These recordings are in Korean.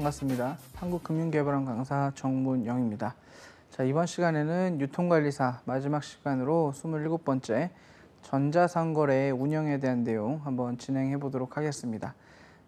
반갑습니다. 한국금융개발원 강사 정문영입니다. 자, 이번 시간에는 유통관리사 마지막 시간으로 27번째 전자상거래 운영에 대한 내용 한번 진행해 보도록 하겠습니다.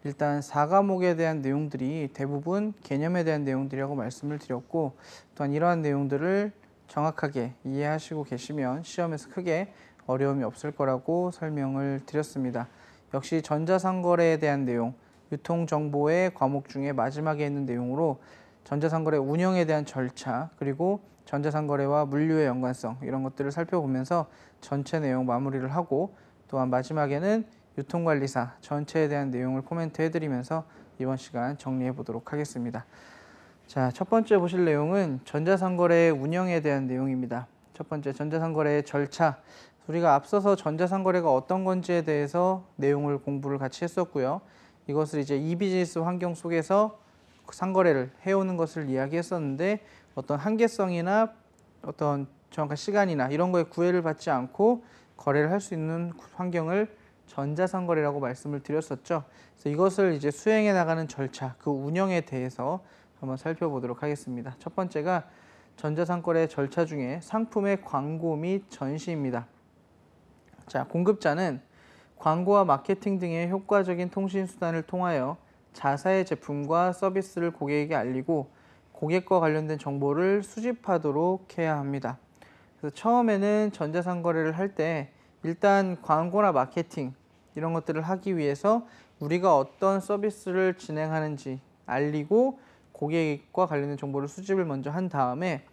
일단 4과목에 대한 내용들이 대부분 개념에 대한 내용들이라고 말씀을 드렸고, 또한 이러한 내용들을 정확하게 이해하시고 계시면 시험에서 크게 어려움이 없을 거라고 설명을 드렸습니다. 역시 전자상거래에 대한 내용, 유통정보의 과목 중에 마지막에 있는 내용으로 전자상거래 운영에 대한 절차, 그리고 전자상거래와 물류의 연관성, 이런 것들을 살펴보면서 전체 내용 마무리를 하고, 또한 마지막에는 유통관리사 전체에 대한 내용을 코멘트 해드리면서 이번 시간 정리해 보도록 하겠습니다. 자, 첫 번째 보실 내용은 전자상거래 운영에 대한 내용입니다. 첫 번째, 전자상거래의 절차. 우리가 앞서서 전자상거래가 어떤 건지에 대해서 내용을 공부를 같이 했었고요. 이것을 이제 이비즈니스 환경 속에서 상거래를 해오는 것을 이야기했었는데, 어떤 한계성이나 어떤 정확한 시간이나 이런 거에 구애를 받지 않고 거래를 할 수 있는 환경을 전자상거래라고 말씀을 드렸었죠. 그래서 이것을 이제 수행해 나가는 절차, 그 운영에 대해서 한번 살펴보도록 하겠습니다. 첫 번째가 전자상거래 절차 중에 상품의 광고 및 전시입니다. 자, 공급자는 광고와 마케팅 등의 효과적인 통신수단을 통하여 자사의 제품과 서비스를 고객에게 알리고 고객과 관련된 정보를 수집하도록 해야 합니다. 그래서 처음에는 전자상거래를 할 때 일단 광고나 마케팅 이런 것들을 하기 위해서 우리가 어떤 서비스를 진행하는지 알리고 고객과 관련된 정보를 수집을 먼저 한 다음에,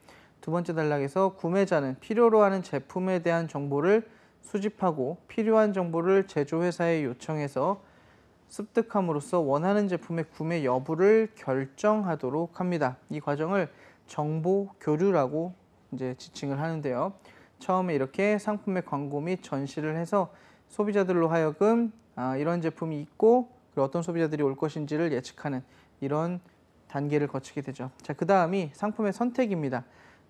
두 번째 단락에서 구매자는 필요로 하는 제품에 대한 정보를 수집하고 필요한 정보를 제조회사에 요청해서 습득함으로써 원하는 제품의 구매 여부를 결정하도록 합니다. 이 과정을 정보 교류라고 이제 지칭을 하는데요. 처음에 이렇게 상품의 광고 및 전시를 해서 소비자들로 하여금 이런 제품이 있고 그리고 어떤 소비자들이 올 것인지를 예측하는 이런 단계를 거치게 되죠. 자, 그 다음이 상품의 선택입니다.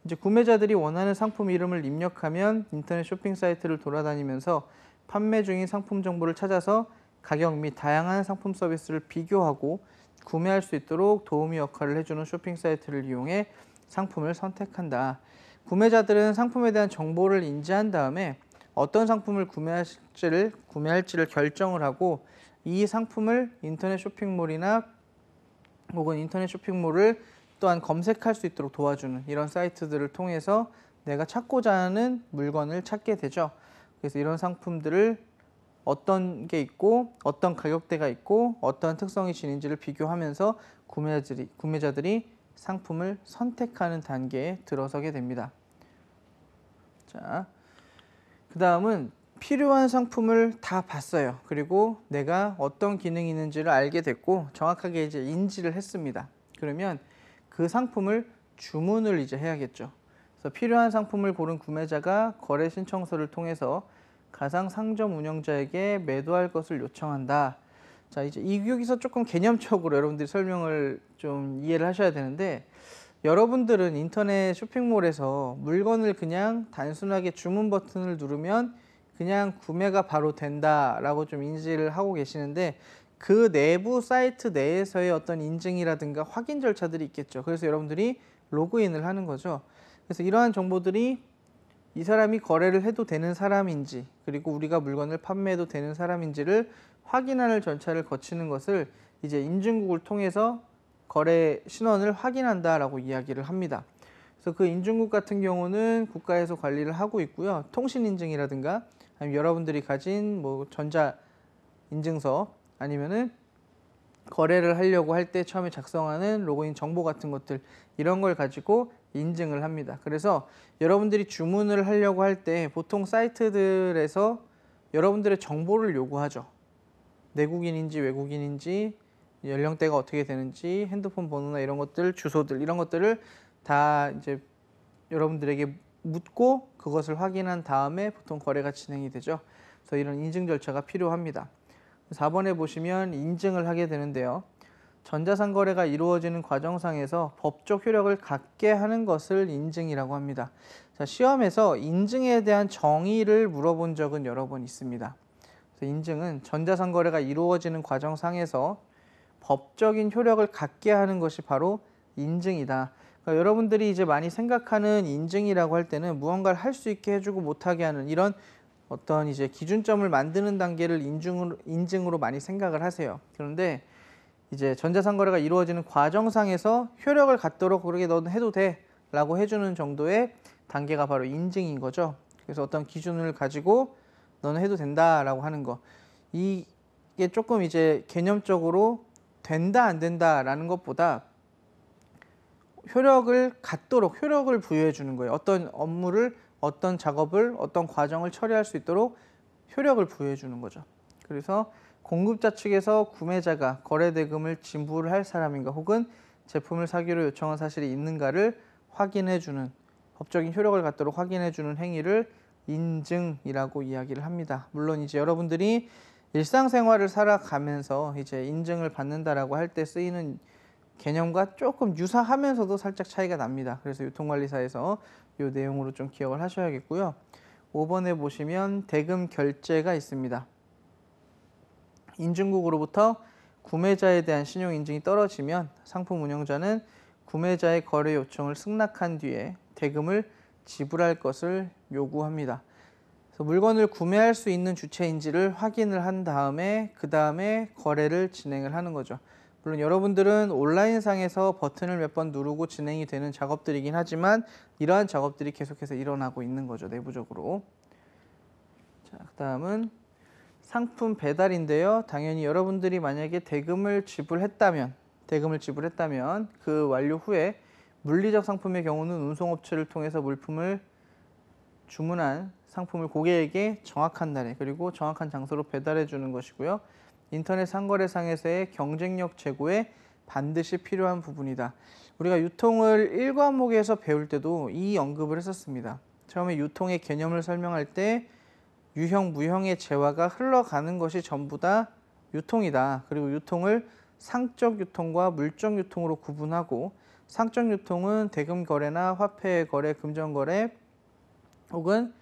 이제 구매자들이 원하는 상품 이름을 입력하면 인터넷 쇼핑 사이트를 돌아다니면서 판매 중인 상품 정보를 찾아서 가격 및 다양한 상품 서비스를 비교하고 구매할 수 있도록 도우미 역할을 해주는 쇼핑 사이트를 이용해 상품을 선택한다. 구매자들은 상품에 대한 정보를 인지한 다음에 어떤 상품을 구매할지를 결정을 하고, 이 상품을 인터넷 쇼핑몰이나 혹은 인터넷 쇼핑몰을 또한 검색할 수 있도록 도와주는 이런 사이트들을 통해서 내가 찾고자 하는 물건을 찾게 되죠. 그래서 이런 상품들을 어떤 게 있고 어떤 가격대가 있고 어떤 특성이 지닌지를 비교하면서 구매자들이 상품을 선택하는 단계에 들어서게 됩니다. 자, 그 다음은 필요한 상품을 다 봤어요. 그리고 내가 어떤 기능이 있는지를 알게 됐고 정확하게 이제 인지를 했습니다. 그러면 그 상품을 주문을 이제 해야겠죠. 그래서 필요한 상품을 고른 구매자가 거래 신청서를 통해서 가상 상점 운영자에게 매도할 것을 요청한다. 자, 이제 여기서 조금 개념적으로 여러분들이 설명을 좀 이해를 하셔야 되는데, 여러분들은 인터넷 쇼핑몰에서 물건을 그냥 단순하게 주문 버튼을 누르면 그냥 구매가 바로 된다라고 좀 인지를 하고 계시는데, 그 내부 사이트 내에서의 어떤 인증이라든가 확인 절차들이 있겠죠. 그래서 여러분들이 로그인을 하는 거죠. 그래서 이러한 정보들이 이 사람이 거래를 해도 되는 사람인지, 그리고 우리가 물건을 판매해도 되는 사람인지를 확인하는 절차를 거치는 것을 이제 인증국을 통해서 거래 신원을 확인한다라고 이야기를 합니다. 그래서 그 인증국 같은 경우는 국가에서 관리를 하고 있고요. 통신인증이라든가 아니면 여러분들이 가진 뭐 전자 인증서, 아니면은 거래를 하려고 할 때 처음에 작성하는 로그인 정보 같은 것들, 이런 걸 가지고 인증을 합니다. 그래서 여러분들이 주문을 하려고 할 때 보통 사이트들에서 여러분들의 정보를 요구하죠. 내국인인지 외국인인지, 연령대가 어떻게 되는지, 핸드폰 번호나 이런 것들, 주소들 이런 것들을 다 이제 여러분들에게 묻고 그것을 확인한 다음에 보통 거래가 진행이 되죠. 그래서 이런 인증 절차가 필요합니다. 4번에 보시면 인증을 하게 되는데요. 전자상거래가 이루어지는 과정상에서 법적 효력을 갖게 하는 것을 인증이라고 합니다. 자, 시험에서 인증에 대한 정의를 물어본 적은 여러 번 있습니다. 그래서 인증은 전자상거래가 이루어지는 과정상에서 법적인 효력을 갖게 하는 것이 바로 인증이다. 그러니까 여러분들이 이제 많이 생각하는 인증이라고 할 때는 무언가를 할 수 있게 해주고 못하게 하는 이런 어떤 이제 기준점을 만드는 단계를 인증으로 많이 생각을 하세요. 그런데 이제 전자상거래가 이루어지는 과정상에서 효력을 갖도록 그렇게 너는 해도 돼 라고 해주는 정도의 단계가 바로 인증인 거죠. 그래서 어떤 기준을 가지고 너는 해도 된다라고 하는 거. 이게 조금 이제 개념적으로 된다 안 된다라는 것보다 효력을 갖도록 효력을 부여해 주는 거예요. 어떤 업무를 어떤 작업을 어떤 과정을 처리할 수 있도록 효력을 부여해 주는 거죠. 그래서 공급자 측에서 구매자가 거래 대금을 지불을 할 사람인가 혹은 제품을 사기로 요청한 사실이 있는가를 확인해 주는 법적인 효력을 갖도록 확인해 주는 행위를 인증이라고 이야기를 합니다. 물론 이제 여러분들이 일상생활을 살아가면서 이제 인증을 받는다라고 할 때 쓰이는 개념과 조금 유사하면서도 살짝 차이가 납니다. 그래서 유통관리사에서 이 내용으로 좀 기억을 하셔야겠고요. 5번에 보시면 대금 결제가 있습니다. 인증국으로부터 구매자에 대한 신용 인증이 떨어지면 상품 운영자는 구매자의 거래 요청을 승낙한 뒤에 대금을 지불할 것을 요구합니다. 그래서 물건을 구매할 수 있는 주체인지를 확인을 한 다음에 그 다음에 거래를 진행을 하는 거죠. 물론 여러분들은 온라인상에서 버튼을 몇 번 누르고 진행이 되는 작업들이긴 하지만 이러한 작업들이 계속해서 일어나고 있는 거죠, 내부적으로. 자, 그 다음은 상품 배달인데요. 당연히 여러분들이 만약에 대금을 지불했다면 그 완료 후에 물리적 상품의 경우는 운송업체를 통해서 물품을 주문한 상품을 고객에게 정확한 날에 그리고 정확한 장소로 배달해 주는 것이고요. 인터넷 상거래상에서의 경쟁력 제고에 반드시 필요한 부분이다. 우리가 유통을 1과목에서 배울 때도 이 언급을 했었습니다. 처음에 유통의 개념을 설명할 때 유형, 무형의 재화가 흘러가는 것이 전부 다 유통이다. 그리고 유통을 상적 유통과 물적 유통으로 구분하고 상적 유통은 대금 거래나 화폐 거래, 금전 거래 혹은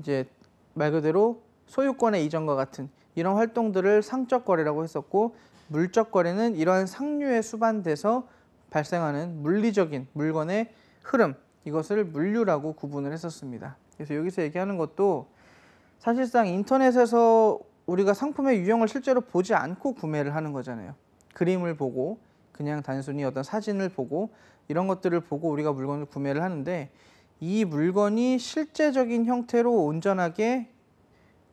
이제 말 그대로 소유권의 이전과 같은 이런 활동들을 상적 거래라고 했었고 물적 거래는 이러한 상류에 수반돼서 발생하는 물리적인 물건의 흐름 이것을 물류라고 구분을 했었습니다. 그래서 여기서 얘기하는 것도 사실상 인터넷에서 우리가 상품의 유형을 실제로 보지 않고 구매를 하는 거잖아요. 그림을 보고 그냥 단순히 어떤 사진을 보고 이런 것들을 보고 우리가 물건을 구매를 하는데 이 물건이 실제적인 형태로 온전하게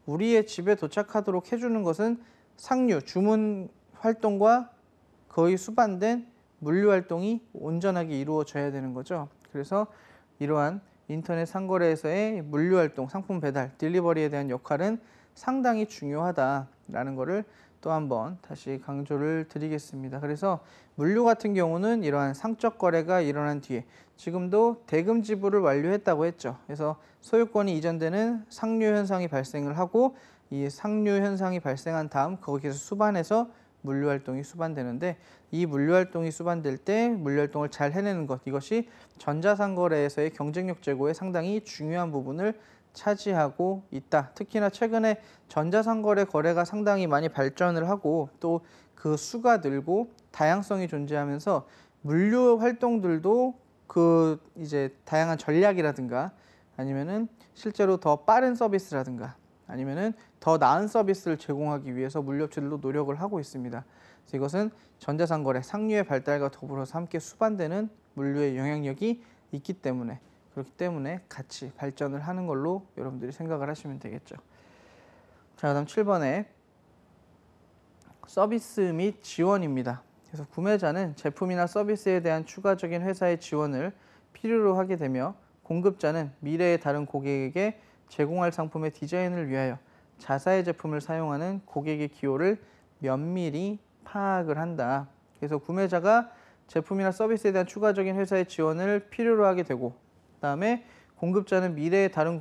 우리의 집에 도착하도록 해주는 것은 상류, 주문 활동과 거의 수반된 물류 활동이 온전하게 이루어져야 되는 거죠. 그래서 이러한 인터넷 상거래에서의 물류 활동, 상품 배달, 딜리버리에 대한 역할은 상당히 중요하다라는 것을 또 한번 다시 강조를 드리겠습니다. 그래서 물류 같은 경우는 이러한 상적 거래가 일어난 뒤에 지금도 대금 지불을 완료했다고 했죠. 그래서 소유권이 이전되는 상류 현상이 발생을 하고 이 상류 현상이 발생한 다음 거기에서 수반해서 물류 활동이 수반되는데 이 물류 활동이 수반될 때 물류 활동을 잘 해내는 것 이것이 전자상거래에서의 경쟁력 제고에 상당히 중요한 부분을 차지하고 있다. 특히나 최근에 전자상거래 거래가 상당히 많이 발전을 하고 또 그 수가 늘고 다양성이 존재하면서 물류 활동들도 그 이제 다양한 전략이라든가 아니면은 실제로 더 빠른 서비스라든가 아니면은 더 나은 서비스를 제공하기 위해서 물류업체들도 노력을 하고 있습니다. 그래서 이것은 전자상거래 상류의 발달과 더불어서 함께 수반되는 물류의 영향력이 있기 때문에 그렇기 때문에 같이 발전을 하는 걸로 여러분들이 생각을 하시면 되겠죠. 자, 그다음 7번에 서비스 및 지원입니다. 그래서 구매자는 제품이나 서비스에 대한 추가적인 회사의 지원을 필요로 하게 되며 공급자는 미래의 다른 고객에게 제공할 상품의 디자인을 위하여 자사의 제품을 사용하는 고객의 기호를 면밀히 파악을 한다. 그래서 구매자가 제품이나 서비스에 대한 추가적인 회사의 지원을 필요로 하게 되고 그다음에 공급자는 미래의 다른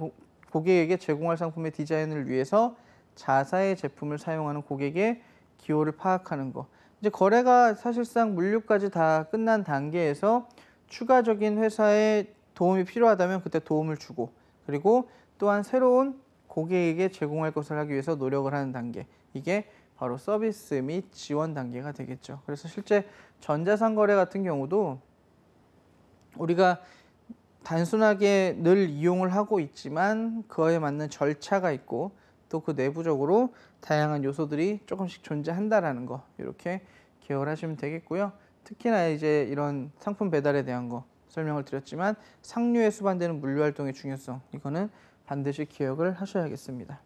고객에게 제공할 상품의 디자인을 위해서 자사의 제품을 사용하는 고객의 기호를 파악하는 거. 이제 거래가 사실상 물류까지 다 끝난 단계에서 추가적인 회사의 도움이 필요하다면 그때 도움을 주고 그리고 또한 새로운 고객에게 제공할 것을 하기 위해서 노력을 하는 단계. 이게 바로 서비스 및 지원 단계가 되겠죠. 그래서 실제 전자상거래 같은 경우도 우리가 단순하게 늘 이용을 하고 있지만 그거에 맞는 절차가 있고 또 그 내부적으로 다양한 요소들이 조금씩 존재한다라는 거 이렇게 기억을 하시면 되겠고요. 특히나 이제 이런 상품 배달에 대한 거 설명을 드렸지만 상류에 수반되는 물류 활동의 중요성 이거는 반드시 기억을 하셔야겠습니다.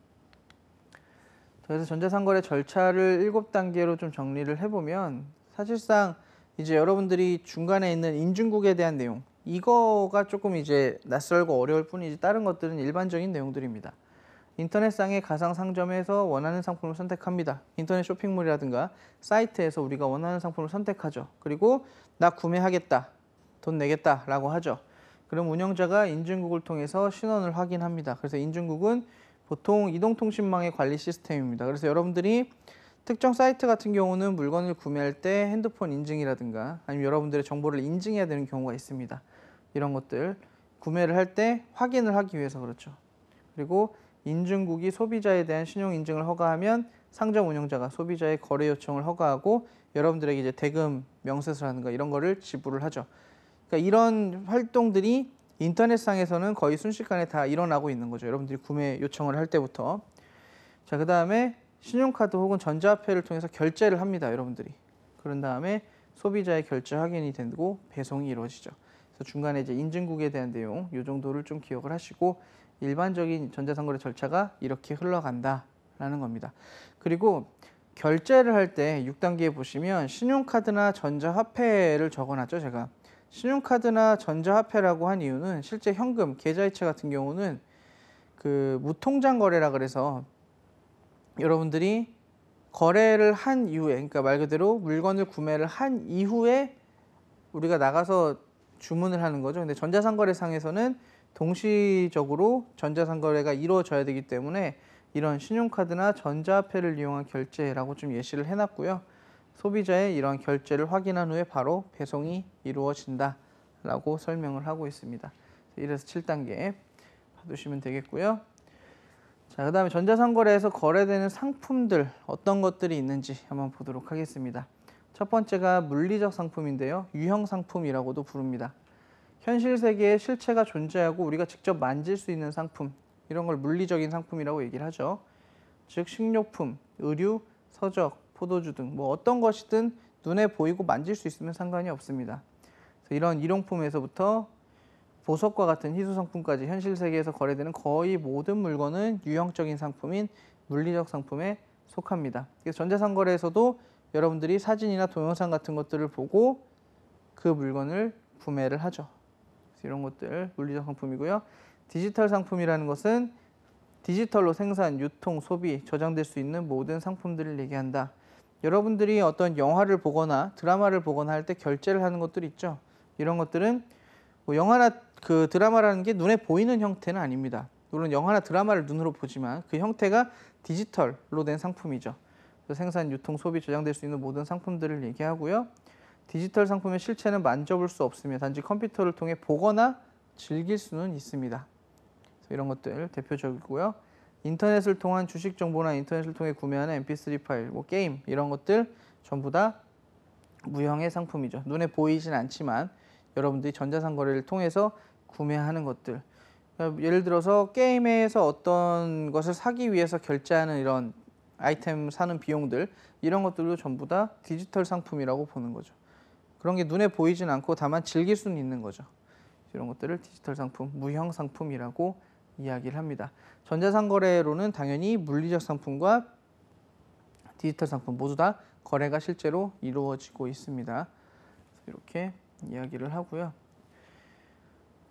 그래서 전자상거래 절차를 7단계로 좀 정리를 해보면 사실상 이제 여러분들이 중간에 있는 인증국에 대한 내용 이거가 조금 이제 낯설고 어려울 뿐이지 다른 것들은 일반적인 내용들입니다. 인터넷상의 가상 상점에서 원하는 상품을 선택합니다. 인터넷 쇼핑몰이라든가 사이트에서 우리가 원하는 상품을 선택하죠. 그리고 나 구매하겠다, 돈 내겠다 라고 하죠. 그럼 운영자가 인증국을 통해서 신원을 확인합니다. 그래서 인증국은 보통 이동통신망의 관리 시스템입니다. 그래서 여러분들이 특정 사이트 같은 경우는 물건을 구매할 때 핸드폰 인증이라든가 아니면 여러분들의 정보를 인증해야 되는 경우가 있습니다. 이런 것들 구매를 할 때 확인을 하기 위해서 그렇죠. 그리고 인증국이 소비자에 대한 신용 인증을 허가하면 상점 운영자가 소비자의 거래 요청을 허가하고 여러분들에게 이제 대금 명세서라든가 이런 거를 지불을 하죠. 그러니까 이런 활동들이 인터넷상에서는 거의 순식간에 다 일어나고 있는 거죠. 여러분들이 구매 요청을 할 때부터. 자, 그 다음에 신용카드 혹은 전자화폐를 통해서 결제를 합니다. 여러분들이. 그런 다음에 소비자의 결제 확인이 되고 배송이 이루어지죠. 그래서 중간에 이제 인증국에 대한 내용 이 정도를 좀 기억을 하시고 일반적인 전자상거래 절차가 이렇게 흘러간다라는 겁니다. 그리고 결제를 할 때 6단계에 보시면 신용카드나 전자화폐를 적어놨죠, 제가. 신용카드나 전자화폐라고 한 이유는 실제 현금, 계좌이체 같은 경우는 그 무통장 거래라 그래서 여러분들이 거래를 한 이후에, 그러니까 말 그대로 물건을 구매를 한 이후에 우리가 나가서 주문을 하는 거죠. 근데 전자상거래상에서는 동시적으로 전자상거래가 이루어져야 되기 때문에 이런 신용카드나 전자화폐를 이용한 결제라고 좀 예시를 해놨고요. 소비자의 이러한 결제를 확인한 후에 바로 배송이 이루어진다라고 설명을 하고 있습니다. 1에서 7단계 봐두시면 되겠고요. 자, 그 다음에 전자상거래에서 거래되는 상품들 어떤 것들이 있는지 한번 보도록 하겠습니다. 첫 번째가 물리적 상품인데요. 유형 상품이라고도 부릅니다. 현실 세계에 실체가 존재하고 우리가 직접 만질 수 있는 상품, 이런 걸 물리적인 상품이라고 얘기를 하죠. 즉 식료품, 의류, 서적, 포도주 등 뭐 어떤 것이든 눈에 보이고 만질 수 있으면 상관이 없습니다. 그래서 이런 일용품에서부터 보석과 같은 희소 상품까지 현실 세계에서 거래되는 거의 모든 물건은 유형적인 상품인 물리적 상품에 속합니다. 그래서 전자상거래에서도 여러분들이 사진이나 동영상 같은 것들을 보고 그 물건을 구매를 하죠. 이런 것들 물리적 상품이고요. 디지털 상품이라는 것은 디지털로 생산, 유통, 소비, 저장될 수 있는 모든 상품들을 얘기한다. 여러분들이 어떤 영화를 보거나 드라마를 보거나 할 때 결제를 하는 것들이 있죠. 이런 것들은 뭐 영화나 그 드라마라는 게 눈에 보이는 형태는 아닙니다. 물론 영화나 드라마를 눈으로 보지만 그 형태가 디지털로 된 상품이죠. 생산, 유통, 소비, 저장될 수 있는 모든 상품들을 얘기하고요. 디지털 상품의 실체는 만져볼 수 없으며 단지 컴퓨터를 통해 보거나 즐길 수는 있습니다. 이런 것들 대표적이고요. 인터넷을 통한 주식 정보나 인터넷을 통해 구매하는 mp3 파일, 뭐 게임 이런 것들 전부 다 무형의 상품이죠. 눈에 보이진 않지만 여러분들이 전자상거래를 통해서 구매하는 것들. 그러니까 예를 들어서 게임에서 어떤 것을 사기 위해서 결제하는 이런 아이템 사는 비용들 이런 것들도 전부 다 디지털 상품이라고 보는 거죠. 그런 게 눈에 보이진 않고 다만 즐길 수는 있는 거죠. 이런 것들을 디지털 상품, 무형 상품이라고 이야기를 합니다. 전자상거래로는 당연히 물리적 상품과 디지털 상품 모두 다 거래가 실제로 이루어지고 있습니다. 이렇게 이야기를 하고요.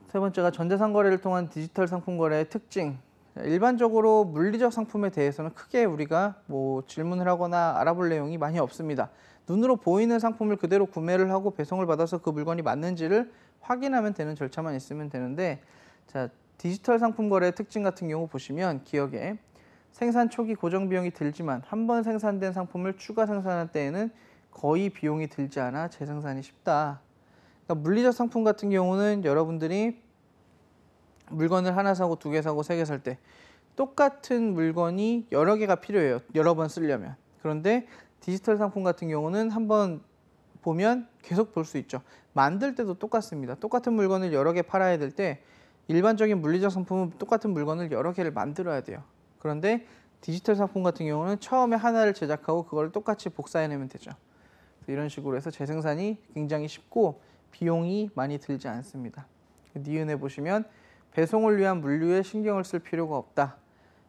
세 번째가 전자상거래를 통한 디지털 상품 거래의 특징. 일반적으로 물리적 상품에 대해서는 크게 우리가 뭐 질문을 하거나 알아볼 내용이 많이 없습니다. 눈으로 보이는 상품을 그대로 구매를 하고 배송을 받아서 그 물건이 맞는지를 확인하면 되는 절차만 있으면 되는데, 자, 디지털 상품 거래의 특징 같은 경우 보시면 기억에 생산 초기 고정 비용이 들지만 한 번 생산된 상품을 추가 생산할 때에는 거의 비용이 들지 않아 재생산이 쉽다. 그러니까 물리적 상품 같은 경우는 여러분들이 물건을 하나 사고 두 개 사고 세 개 살 때 똑같은 물건이 여러 개가 필요해요. 여러 번 쓰려면. 그런데 디지털 상품 같은 경우는 한번 보면 계속 볼 수 있죠. 만들 때도 똑같습니다. 똑같은 물건을 여러 개 팔아야 될 때 일반적인 물리적 상품은 똑같은 물건을 여러 개를 만들어야 돼요. 그런데 디지털 상품 같은 경우는 처음에 하나를 제작하고 그걸 똑같이 복사해내면 되죠. 이런 식으로 해서 재생산이 굉장히 쉽고 비용이 많이 들지 않습니다. 니은에 보시면 배송을 위한 물류에 신경을 쓸 필요가 없다.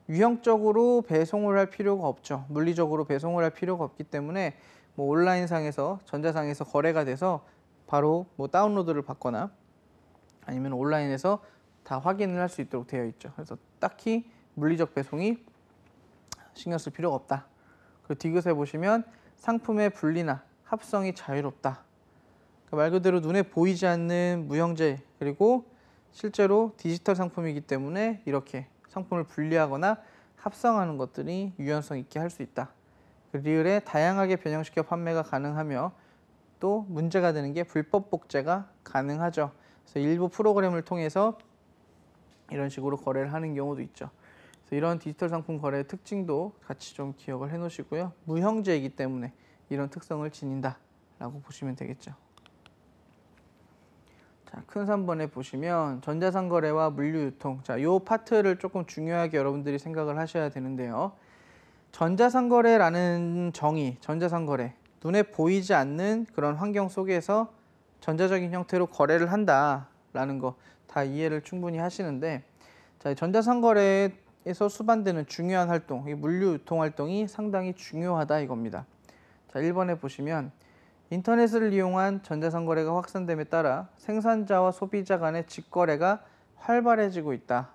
유형적으로 배송을 할 필요가 없죠. 물리적으로 배송을 할 필요가 없기 때문에 뭐 온라인상에서 전자상에서 거래가 돼서 바로 뭐 다운로드를 받거나 아니면 온라인에서 다 확인을 할 수 있도록 되어 있죠. 그래서 딱히 물리적 배송이 신경 쓸 필요가 없다. 그리고 디귿에 보시면 상품의 분리나 합성이 자유롭다. 그러니까 말 그대로 눈에 보이지 않는 무형재 그리고 실제로 디지털 상품이기 때문에 이렇게 상품을 분리하거나 합성하는 것들이 유연성 있게 할 수 있다. 리을에 다양하게 변형시켜 판매가 가능하며 또 문제가 되는 게 불법 복제가 가능하죠. 그래서 일부 프로그램을 통해서 이런 식으로 거래를 하는 경우도 있죠. 그래서 이런 디지털 상품 거래의 특징도 같이 좀 기억을 해 놓으시고요. 무형재이기 때문에 이런 특성을 지닌다라고 보시면 되겠죠. 자, 큰 3번에 보시면 전자상거래와 물류유통. 자, 요 파트를 조금 중요하게 여러분들이 생각을 하셔야 되는데요. 전자상거래라는 정의, 전자상거래. 눈에 보이지 않는 그런 환경 속에서 전자적인 형태로 거래를 한다라는 거 다 이해를 충분히 하시는데, 자, 전자상거래에서 수반되는 중요한 활동, 이 물류유통 활동이 상당히 중요하다 이겁니다. 자, 1번에 보시면 인터넷을 이용한 전자상거래가 확산됨에 따라 생산자와 소비자 간의 직거래가 활발해지고 있다.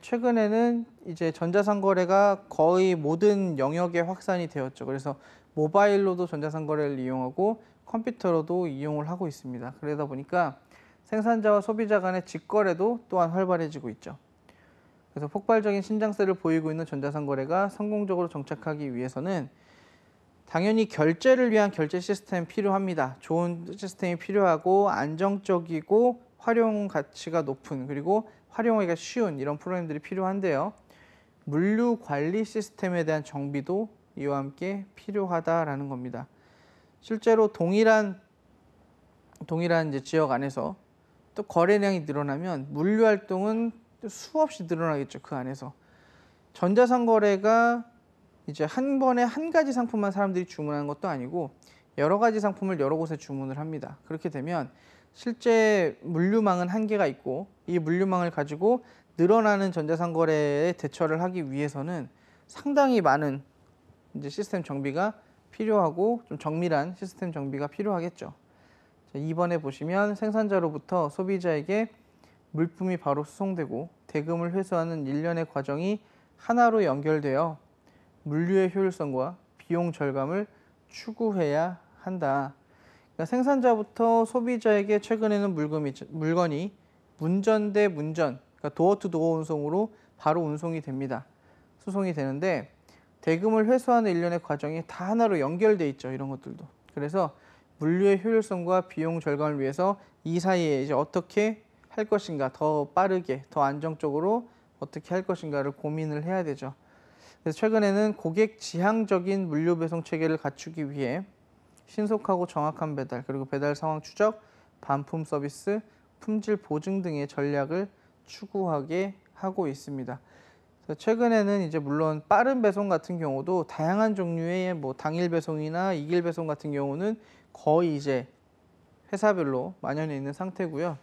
최근에는 이제 전자상거래가 거의 모든 영역에 확산이 되었죠. 그래서 모바일로도 전자상거래를 이용하고 컴퓨터로도 이용을 하고 있습니다. 그러다 보니까 생산자와 소비자 간의 직거래도 또한 활발해지고 있죠. 그래서 폭발적인 신장세를 보이고 있는 전자상거래가 성공적으로 정착하기 위해서는 당연히 결제를 위한 결제 시스템이 필요합니다. 좋은 시스템이 필요하고 안정적이고 활용 가치가 높은 그리고 활용하기가 쉬운 이런 프로그램들이 필요한데요. 물류 관리 시스템에 대한 정비도 이와 함께 필요하다라는 겁니다. 실제로 동일한 이제 지역 안에서 또 거래량이 늘어나면 물류 활동은 수없이 늘어나겠죠. 그 안에서 전자상거래가 이제 한 번에 한 가지 상품만 사람들이 주문하는 것도 아니고 여러 가지 상품을 여러 곳에 주문을 합니다. 그렇게 되면 실제 물류망은 한계가 있고 이 물류망을 가지고 늘어나는 전자상거래에 대처를 하기 위해서는 상당히 많은 이제 시스템 정비가 필요하고 좀 정밀한 시스템 정비가 필요하겠죠. 자, 2번에 보시면 생산자로부터 소비자에게 물품이 바로 수송되고 대금을 회수하는 일련의 과정이 하나로 연결되어 물류의 효율성과 비용 절감을 추구해야 한다. 그러니까 생산자부터 소비자에게 최근에는 물건이 문전 대 문전, 그러니까 도어 투 도어 운송으로 바로 운송이 됩니다. 수송이 되는데 대금을 회수하는 일련의 과정이 다 하나로 연결돼 있죠. 이런 것들도. 그래서 물류의 효율성과 비용 절감을 위해서 이 사이에 이제 어떻게 할 것인가, 더 빠르게, 더 안정적으로 어떻게 할 것인가를 고민을 해야 되죠. 그래서 최근에는 고객 지향적인 물류 배송 체계를 갖추기 위해 신속하고 정확한 배달, 그리고 배달 상황 추적, 반품 서비스, 품질 보증 등의 전략을 추구하게 하고 있습니다. 그래서 최근에는 이제 물론 빠른 배송 같은 경우도 다양한 종류의 뭐 당일 배송이나 이길 배송 같은 경우는 거의 이제 회사별로 만연해 있는 상태고요.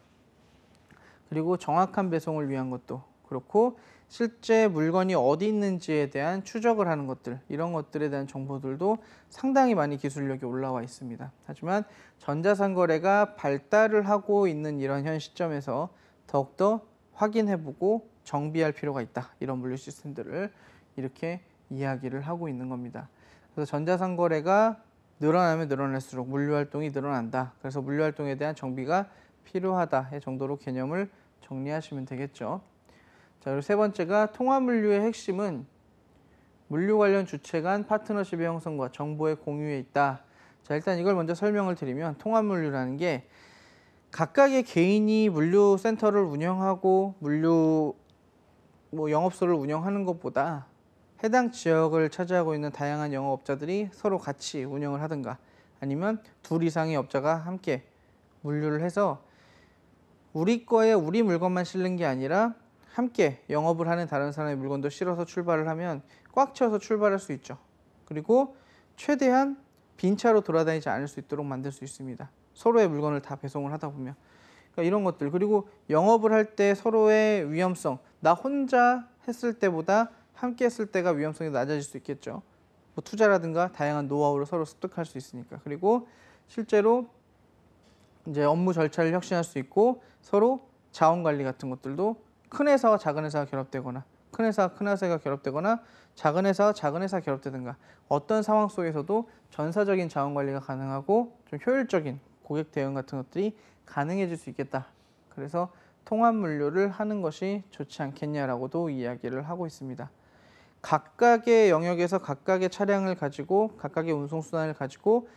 그리고 정확한 배송을 위한 것도 그렇고 실제 물건이 어디 있는지에 대한 추적을 하는 것들, 이런 것들에 대한 정보들도 상당히 많이 기술력이 올라와 있습니다. 하지만 전자상거래가 발달을 하고 있는 이런 현 시점에서 더욱더 확인해보고 정비할 필요가 있다. 이런 물류 시스템들을 이렇게 이야기를 하고 있는 겁니다. 그래서 전자상거래가 늘어나면 늘어날수록 물류활동이 늘어난다. 그래서 물류활동에 대한 정비가 필요하다의 정도로 개념을 정리하시면 되겠죠. 자, 그리고 세 번째가 통합물류의 핵심은 물류 관련 주체 간 파트너십의 형성과 정보의 공유에 있다. 자, 일단 이걸 먼저 설명을 드리면 통합물류라는 게 각각의 개인이 물류센터를 운영하고 물류 영업소를 운영하는 것보다 해당 지역을 차지하고 있는 다양한 영업업자들이 서로 같이 운영을 하든가 아니면 둘 이상의 업자가 함께 물류를 해서 우리 거에 우리 물건만 실는 게 아니라 함께 영업을 하는 다른 사람의 물건도 실어서 출발을 하면 꽉 채워서 출발할 수 있죠. 그리고 최대한 빈 차로 돌아다니지 않을 수 있도록 만들 수 있습니다. 서로의 물건을 다 배송을 하다 보면. 그러니까 이런 것들. 그리고 영업을 할 때 서로의 위험성. 나 혼자 했을 때보다 함께 했을 때가 위험성이 낮아질 수 있겠죠. 뭐 투자라든가 다양한 노하우를 서로 습득할 수 있으니까. 그리고 실제로 이제 업무 절차를 혁신할 수 있고 서로 자원 관리 같은 것들도 큰 회사와 작은 회사가 결합되거나 큰 회사와 큰 회사가 결합되거나 작은 회사와 작은 회사가 결합되든가 어떤 상황 속에서도 전사적인 자원 관리가 가능하고 좀 효율적인 고객 대응 같은 것들이 가능해질 수 있겠다. 그래서 통합 물류를 하는 것이 좋지 않겠냐라고도 이야기를 하고 있습니다. 각각의 영역에서 각각의 차량을 가지고 각각의 운송 수단을 가지고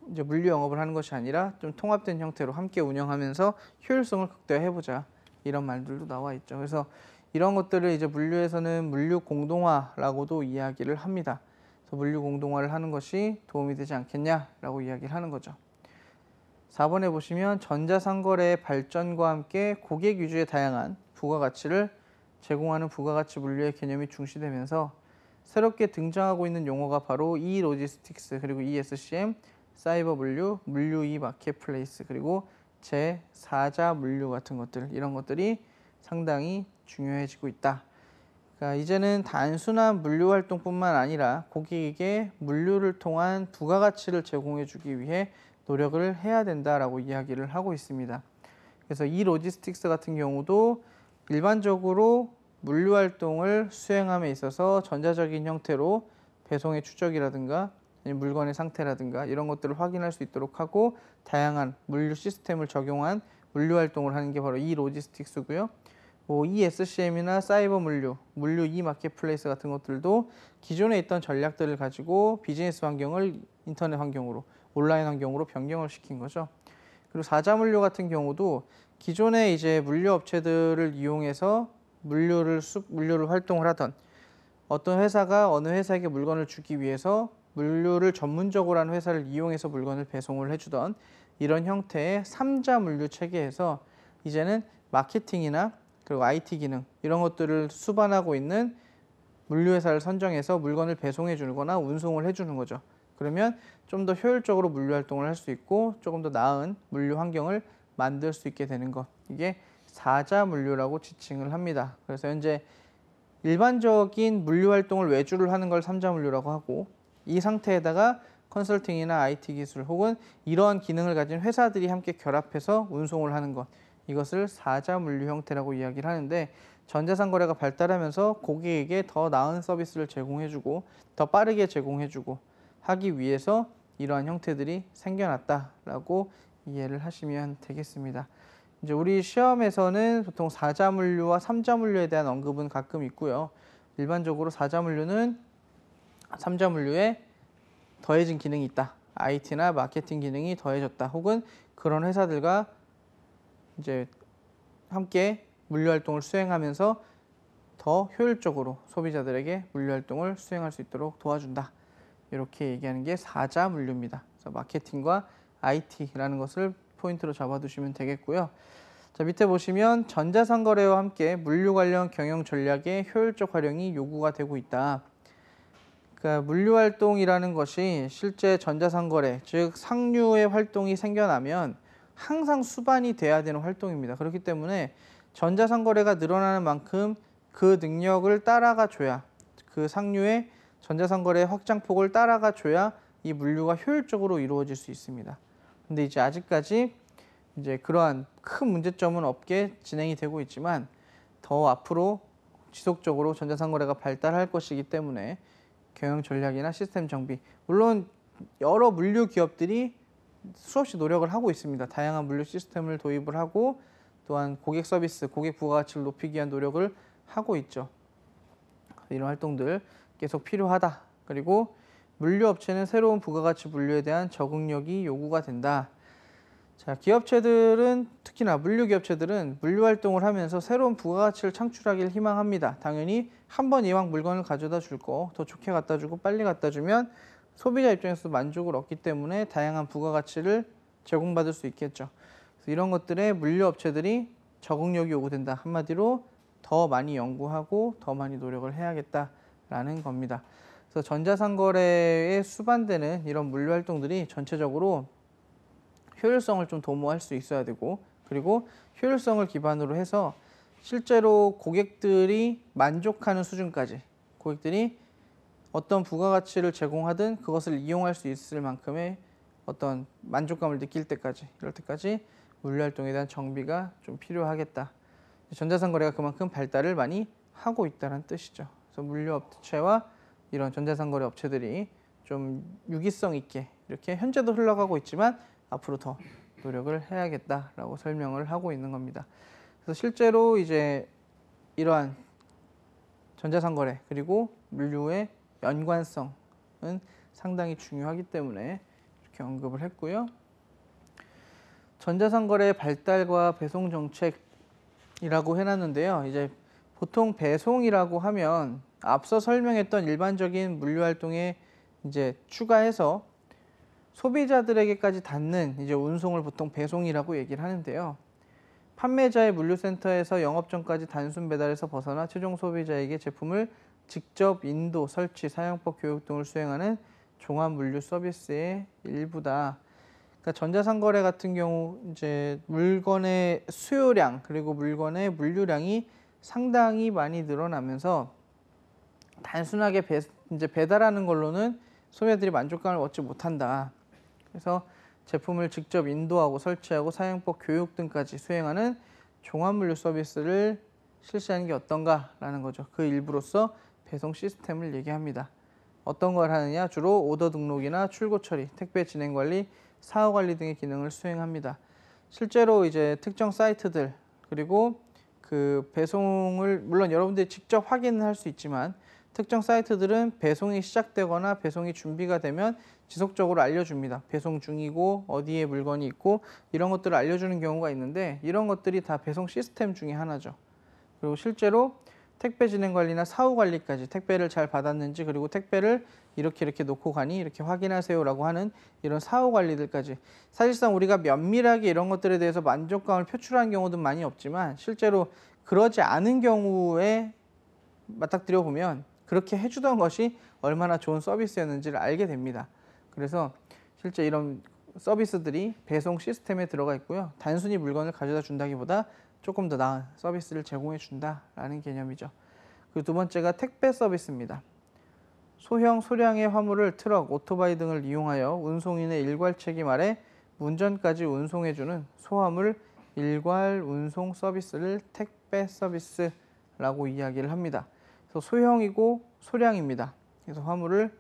이제 물류 영업을 하는 것이 아니라 좀 통합된 형태로 함께 운영하면서 효율성을 극대화해보자 이런 말들도 나와 있죠. 그래서 이런 것들을 이제 물류에서는 물류 공동화라고도 이야기를 합니다. 그래서 물류 공동화를 하는 것이 도움이 되지 않겠냐라고 이야기를 하는 거죠. 4번에 보시면 전자상거래의 발전과 함께 고객 위주의 다양한 부가가치를 제공하는 부가가치 물류의 개념이 중시되면서 새롭게 등장하고 있는 용어가 바로 E-로지스틱스 그리고 ESCM, 사이버 물류, 물류 E 마켓플레이스 그리고 제4자 물류 같은 것들 이런 것들이 상당히 중요해지고 있다. 그러니까 이제는 단순한 물류 활동뿐만 아니라 고객에게 물류를 통한 부가가치를 제공해주기 위해 노력을 해야 된다라고 이야기를 하고 있습니다. 그래서 이 로지스틱스 같은 경우도 일반적으로 물류 활동을 수행함에 있어서 전자적인 형태로 배송의 추적이라든가 물건의 상태라든가 이런 것들을 확인할 수 있도록 하고 다양한 물류 시스템을 적용한 물류 활동을 하는 게 바로 이 로지스틱스고요. 뭐 ESCM이나 사이버 물류, 물류 E-마켓플레이스 같은 것들도 기존에 있던 전략들을 가지고 비즈니스 환경을 인터넷 환경으로, 온라인 환경으로 변경을 시킨 거죠. 그리고 사자 물류 같은 경우도 기존에 이제 물류 업체들을 이용해서 물류를 활동을 하던 어떤 회사가 어느 회사에게 물건을 주기 위해서 물류를 전문적으로 하는 회사를 이용해서 물건을 배송을 해주던 이런 형태의 3자 물류 체계에서 이제는 마케팅이나 그리고 IT 기능 이런 것들을 수반하고 있는 물류회사를 선정해서 물건을 배송해 주거나 운송을 해주는 거죠. 그러면 좀 더 효율적으로 물류 활동을 할 수 있고 조금 더 나은 물류 환경을 만들 수 있게 되는 것. 이게 4자 물류라고 지칭을 합니다. 그래서 현재 일반적인 물류 활동을 외주를 하는 걸 3자 물류라고 하고 이 상태에다가 컨설팅이나 IT 기술 혹은 이러한 기능을 가진 회사들이 함께 결합해서 운송을 하는 것. 이것을 4자 물류 형태라고 이야기를 하는데 전자상거래가 발달하면서 고객에게 더 나은 서비스를 제공해주고 더 빠르게 제공해주고 하기 위해서 이러한 형태들이 생겨났다라고 이해를 하시면 되겠습니다. 이제 우리 시험에서는 보통 4자 물류와 3자 물류에 대한 언급은 가끔 있고요. 일반적으로 4자 물류는 3자 물류에 더해진 기능이 있다. IT나 마케팅 기능이 더해졌다. 혹은 그런 회사들과 이제 함께 물류 활동을 수행하면서 더 효율적으로 소비자들에게 물류 활동을 수행할 수 있도록 도와준다. 이렇게 얘기하는 게 4자 물류입니다. 그래서 마케팅과 IT라는 것을 포인트로 잡아두시면 되겠고요. 자, 밑에 보시면 전자상거래와 함께 물류 관련 경영 전략의 효율적 활용이 요구가 되고 있다. 그러니까 물류 활동이라는 것이 실제 전자상거래, 즉 상류의 활동이 생겨나면 항상 수반이 돼야 되는 활동입니다. 그렇기 때문에 전자상거래가 늘어나는 만큼 그 능력을 따라가 줘야 그 상류의 전자상거래의 확장폭을 따라가 줘야 이 물류가 효율적으로 이루어질 수 있습니다. 근데 이제 아직까지 이제 그러한 큰 문제점은 없게 진행이 되고 있지만 더 앞으로 지속적으로 전자상거래가 발달할 것이기 때문에 경영 전략이나 시스템 정비, 물론 여러 물류 기업들이 수없이 노력을 하고 있습니다. 다양한 물류 시스템을 도입을 하고 또한 고객 서비스, 고객 부가가치를 높이기 위한 노력을 하고 있죠. 이런 활동들 계속 필요하다. 그리고 물류 업체는 새로운 부가가치 물류에 대한 적응력이 요구가 된다. 자, 기업체들은 특히나 물류 기업체들은 물류 활동을 하면서 새로운 부가가치를 창출하기를 희망합니다. 당연히 한 번 이왕 물건을 가져다 줄 거 더 좋게 갖다 주고 빨리 갖다 주면 소비자 입장에서 만족을 얻기 때문에 다양한 부가가치를 제공받을 수 있겠죠. 그래서 이런 것들에 물류 업체들이 적응력이 요구된다. 한마디로 더 많이 연구하고 더 많이 노력을 해야겠다라는 겁니다. 그래서 전자상거래에 수반되는 이런 물류 활동들이 전체적으로 효율성을 좀 도모할 수 있어야 되고, 그리고 효율성을 기반으로 해서 실제로 고객들이 만족하는 수준까지, 고객들이 어떤 부가가치를 제공하든 그것을 이용할 수 있을 만큼의 어떤 만족감을 느낄 때까지, 이럴 때까지 물류활동에 대한 정비가 좀 필요하겠다. 전자상거래가 그만큼 발달을 많이 하고 있다는 뜻이죠. 그래서 물류업체와 이런 전자상거래 업체들이 좀 유기성 있게 이렇게 현재도 흘러가고 있지만 앞으로 더 노력을 해야겠다라고 설명을 하고 있는 겁니다. 그래서 실제로 이제 이러한 전자상거래 그리고 물류의 연관성은 상당히 중요하기 때문에 이렇게 언급을 했고요. 전자상거래의 발달과 배송 정책이라고 해놨는데요. 이제 보통 배송이라고 하면 앞서 설명했던 일반적인 물류 활동에 이제 추가해서 소비자들에게까지 닿는 이제 운송을 보통 배송이라고 얘기를 하는데요. 판매자의 물류센터에서 영업 전까지 단순 배달에서 벗어나 최종 소비자에게 제품을 직접 인도, 설치, 사용법 교육 등을 수행하는 종합 물류 서비스의 일부다. 그러니까 전자상거래 같은 경우 이제 물건의 수요량 그리고 물건의 물류량이 상당히 많이 늘어나면서 단순하게 이제 배달하는 걸로는 소비자들이 만족감을 얻지 못한다. 그래서 제품을 직접 인도하고 설치하고 사용법 교육 등까지 수행하는 종합물류 서비스를 실시하는 게 어떤가라는 거죠. 그 일부로서 배송 시스템을 얘기합니다. 어떤 걸 하느냐? 주로 오더 등록이나 출고 처리, 택배 진행 관리, 사후 관리 등의 기능을 수행합니다. 실제로 이제 특정 사이트들 그리고 그 배송을 물론 여러분들이 직접 확인을 할 수 있지만 특정 사이트들은 배송이 시작되거나 배송이 준비가 되면 지속적으로 알려줍니다. 배송 중이고 어디에 물건이 있고 이런 것들을 알려주는 경우가 있는데 이런 것들이 다 배송 시스템 중에 하나죠. 그리고 실제로 택배 진행 관리나 사후 관리까지 택배를 잘 받았는지 그리고 택배를 이렇게 놓고 가니 이렇게 확인하세요라고 하는 이런 사후 관리들까지 사실상 우리가 면밀하게 이런 것들에 대해서 만족감을 표출하는 경우도 많이 없지만 실제로 그러지 않은 경우에 맞닥뜨려 보면 그렇게 해주던 것이 얼마나 좋은 서비스였는지를 알게 됩니다. 그래서 실제 이런 서비스들이 배송 시스템에 들어가 있고요. 단순히 물건을 가져다 준다기보다 조금 더 나은 서비스를 제공해 준다라는 개념이죠. 그리고 두 번째가 택배 서비스입니다. 소형, 소량의 화물을 트럭, 오토바이 등을 이용하여 운송인의 일괄 책임 아래 문전까지 운송해주는 소화물 일괄 운송 서비스를 택배 서비스라고 이야기를 합니다. 그래서 소형이고 소량입니다. 그래서 화물을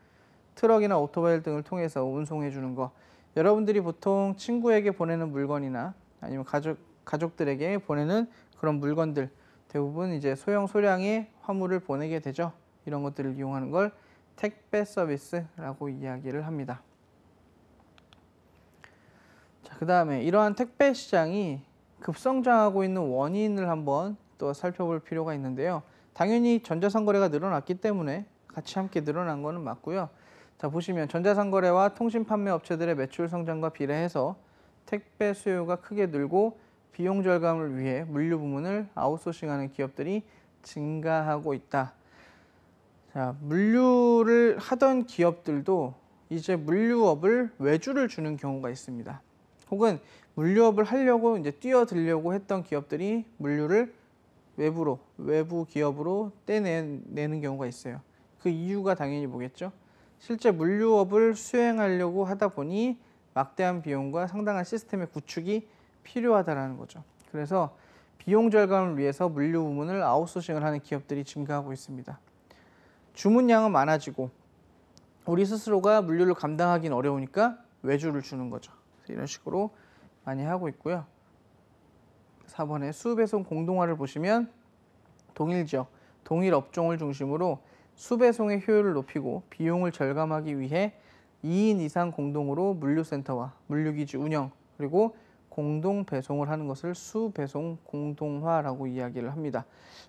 트럭이나 오토바이 등을 통해서 운송해 주는 거. 여러분들이 보통 친구에게 보내는 물건이나 아니면 가족들에게 보내는 그런 물건들 대부분 이제 소형 소량의 화물을 보내게 되죠. 이런 것들을 이용하는 걸 택배 서비스라고 이야기를 합니다. 자, 그다음에 이러한 택배 시장이 급성장하고 있는 원인을 한번 또 살펴볼 필요가 있는데요. 당연히 전자상거래가 늘어났기 때문에 같이 함께 늘어난 거는 맞고요. 자, 보시면 전자상거래와 통신 판매 업체들의 매출 성장과 비례해서 택배 수요가 크게 늘고 비용 절감을 위해 물류 부문을 아웃소싱하는 기업들이 증가하고 있다. 자, 물류를 하던 기업들도 이제 물류업을 외주를 주는 경우가 있습니다. 혹은 물류업을 하려고 이제 뛰어들려고 했던 기업들이 물류를 외부 기업으로 떼내는 경우가 있어요. 그 이유가 당연히 뭐겠죠? 실제 물류업을 수행하려고 하다 보니 막대한 비용과 상당한 시스템의 구축이 필요하다는 거죠. 그래서 비용 절감을 위해서 물류 부문을 아웃소싱을 하는 기업들이 증가하고 있습니다. 주문량은 많아지고 우리 스스로가 물류를 감당하기는 어려우니까 외주를 주는 거죠. 이런 식으로 많이 하고 있고요. 4번에 수배송 공동화를 보시면 동일 지역, 동일 업종을 중심으로 수배송의 효율을 높이고 비용을 절감하기 위해 2인 이상 공동으로 물류센터와 물류기지 운영 그리고 공동 배송을 하는 것을 수배송 공동화라고 이야기를 합니다.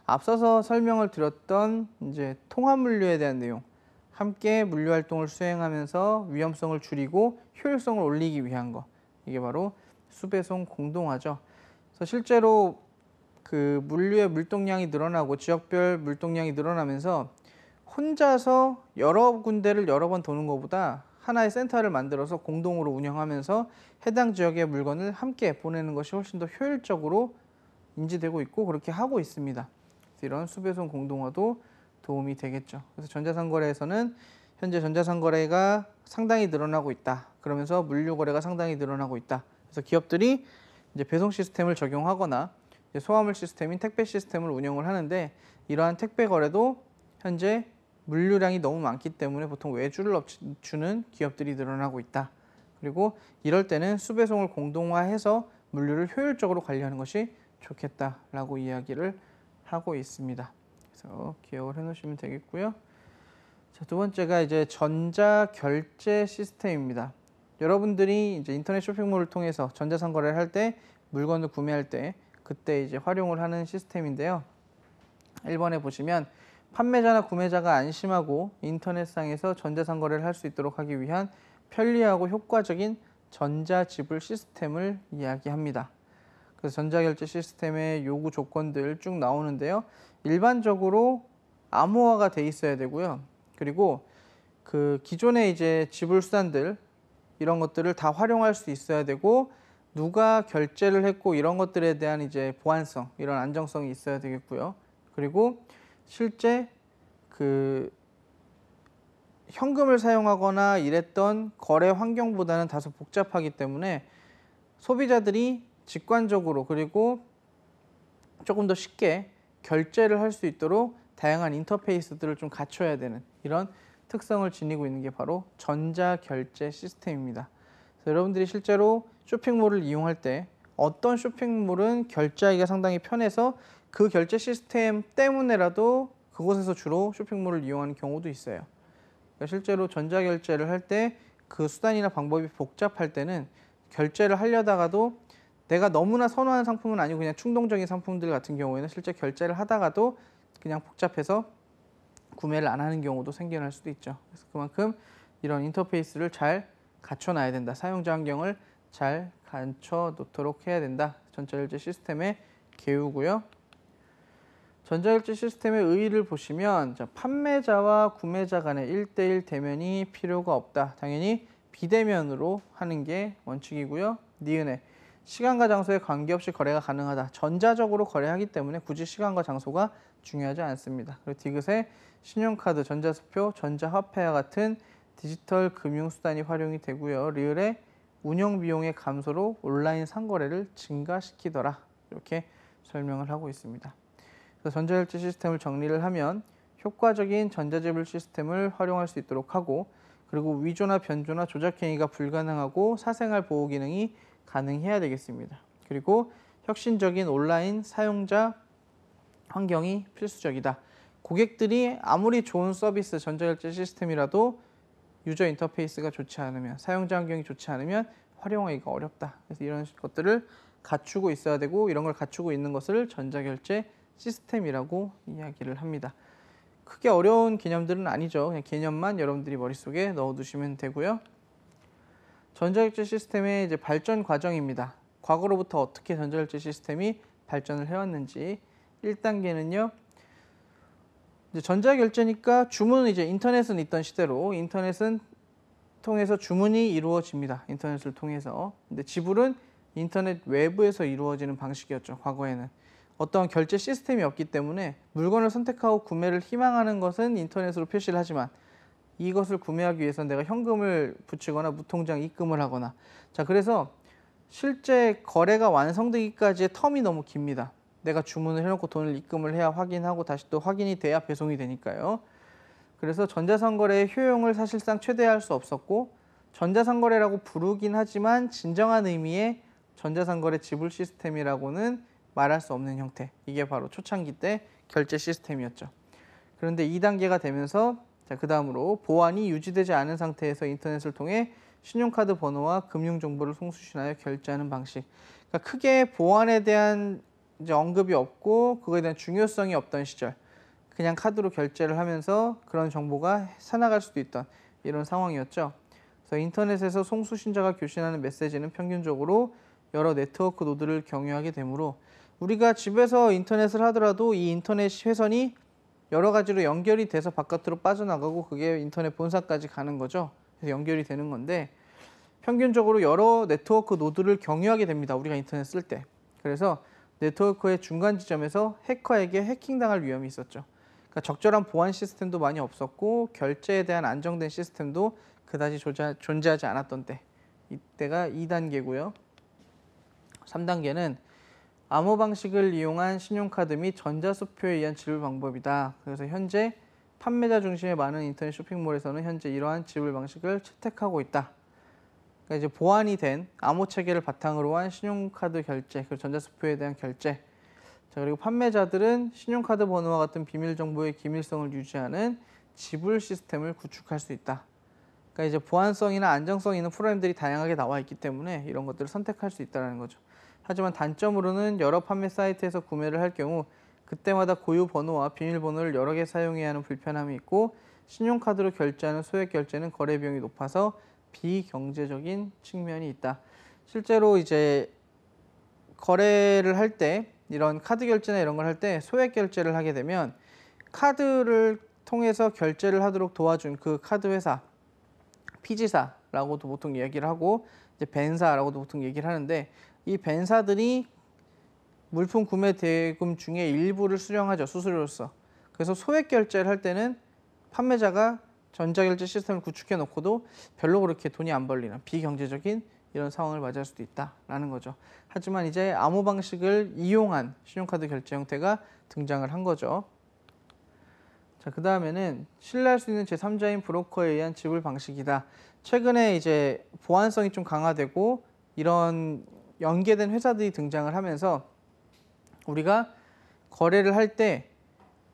앞서서 설명을 드렸던 이제 통합 물류에 대한 내용, 함께 물류 활동을 수행하면서 위험성을 줄이고 효율성을 올리기 위한 거, 이게 바로 수배송 공동화죠. 그래서 실제로 그 물류의 물동량이 늘어나고 지역별 물동량이 늘어나면서 혼자서 여러 군데를 여러 번 도는 것보다 하나의 센터를 만들어서 공동으로 운영하면서 해당 지역의 물건을 함께 보내는 것이 훨씬 더 효율적으로 인지되고 있고 그렇게 하고 있습니다. 이런 수배송 공동화도 도움이 되겠죠. 그래서 전자상거래에서는 현재 전자상거래가 상당히 늘어나고 있다. 그러면서 물류 거래가 상당히 늘어나고 있다. 그래서 기업들이 이제 배송 시스템을 적용하거나 이제 소화물 시스템인 택배 시스템을 운영을 하는데 이러한 택배 거래도 현재 물류량이 너무 많기 때문에 보통 외주를 주는 기업들이 늘어나고 있다. 그리고 이럴 때는 수배송을 공동화해서 물류를 효율적으로 관리하는 것이 좋겠다라고 이야기를 하고 있습니다. 그래서 기억을 해놓으시면 되겠고요. 자, 두 번째가 이제 전자결제 시스템입니다. 여러분들이 이제 인터넷 쇼핑몰을 통해서 전자상거래를 할 때 물건을 구매할 때 그때 이제 활용을 하는 시스템인데요. 1번에 보시면 판매자나 구매자가 안심하고 인터넷상에서 전자상거래를 할 수 있도록 하기 위한 편리하고 효과적인 전자지불 시스템을 이야기합니다. 그래서 전자결제 시스템의 요구 조건들 쭉 나오는데요. 일반적으로 암호화가 돼 있어야 되고요. 그리고 그 기존의 이제 지불 수단들 이런 것들을 다 활용할 수 있어야 되고 누가 결제를 했고 이런 것들에 대한 이제 보안성, 이런 안정성이 있어야 되겠고요. 그리고 실제 그 현금을 사용하거나 이랬던 거래 환경보다는 다소 복잡하기 때문에 소비자들이 직관적으로 그리고 조금 더 쉽게 결제를 할 수 있도록 다양한 인터페이스들을 좀 갖춰야 되는 이런 특성을 지니고 있는 게 바로 전자결제 시스템입니다. 그래서 여러분들이 실제로 쇼핑몰을 이용할 때 어떤 쇼핑몰은 결제하기가 상당히 편해서 그 결제 시스템 때문에라도 그곳에서 주로 쇼핑몰을 이용하는 경우도 있어요. 그러니까 실제로 전자결제를 할 때 그 수단이나 방법이 복잡할 때는 결제를 하려다가도 내가 너무나 선호하는 상품은 아니고 그냥 충동적인 상품들 같은 경우에는 실제 결제를 하다가도 그냥 복잡해서 구매를 안 하는 경우도 생겨날 수도 있죠. 그래서 그만큼 이런 인터페이스를 잘 갖춰놔야 된다. 사용자 환경을 잘 갖춰 놓도록 해야 된다. 전자결제 시스템의 개요고요. 전자결제 시스템의 의의를 보시면 판매자와 구매자 간의 1:1 대면이 필요가 없다. 당연히 비대면으로 하는 게 원칙이고요. 니은에 시간과 장소에 관계없이 거래가 가능하다. 전자적으로 거래하기 때문에 굳이 시간과 장소가 중요하지 않습니다. 그리고 디귿에 신용카드, 전자수표, 전자화폐와 같은 디지털 금융수단이 활용이 되고요. 리을에 운영비용의 감소로 온라인 상거래를 증가시키더라. 이렇게 설명을 하고 있습니다. 그래서 전자결제 시스템을 정리를 하면 효과적인 전자지불 시스템을 활용할 수 있도록 하고 그리고 위조나 변조나 조작 행위가 불가능하고 사생활 보호 기능이 가능해야 되겠습니다. 그리고 혁신적인 온라인 사용자 환경이 필수적이다. 고객들이 아무리 좋은 서비스 전자결제 시스템이라도 유저 인터페이스가 좋지 않으면 사용자 환경이 좋지 않으면 활용하기가 어렵다. 그래서 이런 것들을 갖추고 있어야 되고 이런 걸 갖추고 있는 것을 전자결제 시스템이라고 이야기를 합니다. 크게 어려운 개념들은 아니죠. 그냥 개념만 여러분들이 머릿속에 넣어두시면 되고요. 전자결제 시스템의 이제 발전 과정입니다. 과거로부터 어떻게 전자결제 시스템이 발전을 해왔는지 1단계는요. 이제 전자결제니까 주문은 이제 인터넷은 있던 시대로 인터넷은 통해서 주문이 이루어집니다. 인터넷을 통해서. 근데 지불은 인터넷 외부에서 이루어지는 방식이었죠. 과거에는. 어떤 결제 시스템이 없기 때문에 물건을 선택하고 구매를 희망하는 것은 인터넷으로 표시를 하지만 이것을 구매하기 위해서 내가 현금을 붙이거나 무통장 입금을 하거나 자 그래서 실제 거래가 완성되기까지의 텀이 너무 깁니다. 내가 주문을 해놓고 돈을 입금을 해야 확인하고 다시 또 확인이 돼야 배송이 되니까요. 그래서 전자상거래의 효용을 사실상 최대화할 수 없었고 전자상거래라고 부르긴 하지만 진정한 의미의 전자상거래 지불 시스템이라고는 말할 수 없는 형태. 이게 바로 초창기 때 결제 시스템이었죠. 그런데 2단계가 되면서 자, 그 다음으로 보안이 유지되지 않은 상태에서 인터넷을 통해 신용카드 번호와 금융 정보를 송수신하여 결제하는 방식. 그러니까 크게 보안에 대한 이제 언급이 없고 그거에 대한 중요성이 없던 시절, 그냥 카드로 결제를 하면서 그런 정보가 새나갈 수도 있던 이런 상황이었죠. 그래서 인터넷에서 송수신자가 교신하는 메시지는 평균적으로 여러 네트워크 노드를 경유하게 되므로 우리가 집에서 인터넷을 하더라도 이 인터넷 회선이 여러 가지로 연결이 돼서 바깥으로 빠져나가고 그게 인터넷 본사까지 가는 거죠. 그래서 연결이 되는 건데 평균적으로 여러 네트워크 노드를 경유하게 됩니다. 우리가 인터넷 쓸 때. 그래서 네트워크의 중간 지점에서 해커에게 해킹당할 위험이 있었죠. 그러니까 적절한 보안 시스템도 많이 없었고 결제에 대한 안정된 시스템도 그다지 존재하지 않았던 때. 이때가 2단계고요. 3단계는 암호 방식을 이용한 신용카드 및 전자수표에 의한 지불 방법이다. 그래서 현재 판매자 중심의 많은 인터넷 쇼핑몰에서는 현재 이러한 지불 방식을 채택하고 있다. 그러니까 이제 보안이 된 암호 체계를 바탕으로 한 신용카드 결제, 그리고 전자수표에 대한 결제. 자, 그리고 판매자들은 신용카드 번호와 같은 비밀 정보의 기밀성을 유지하는 지불 시스템을 구축할 수 있다. 그러니까 이제 보안성이나 안정성 있는 프로그램들이 다양하게 나와 있기 때문에 이런 것들을 선택할 수 있다는 거죠. 하지만 단점으로는 여러 판매 사이트에서 구매를 할 경우 그때마다 고유 번호와 비밀번호를 여러 개 사용해야 하는 불편함이 있고 신용카드로 결제하는 소액 결제는 거래 비용이 높아서 비경제적인 측면이 있다. 실제로 이제 거래를 할 때 이런 카드 결제나 이런 걸 할 때 소액 결제를 하게 되면 카드를 통해서 결제를 하도록 도와준 그 카드 회사, 피지사라고도 보통 얘기를 하고 이제 벤사라고도 보통 얘기를 하는데 이 벤사들이 물품 구매 대금 중에 일부를 수령하죠. 수수료로서. 그래서 소액 결제를 할 때는 판매자가 전자결제 시스템을 구축해 놓고도 별로 그렇게 돈이 안 벌리는 비경제적인 이런 상황을 맞이할 수도 있다라는 거죠. 하지만 이제 암호 방식을 이용한 신용카드 결제 형태가 등장을 한 거죠. 자, 그 다음에는 신뢰할 수 있는 제3자인 브로커에 의한 지불 방식이다. 최근에 이제 보안성이 좀 강화되고 이런 연계된 회사들이 등장을 하면서 우리가 거래를 할 때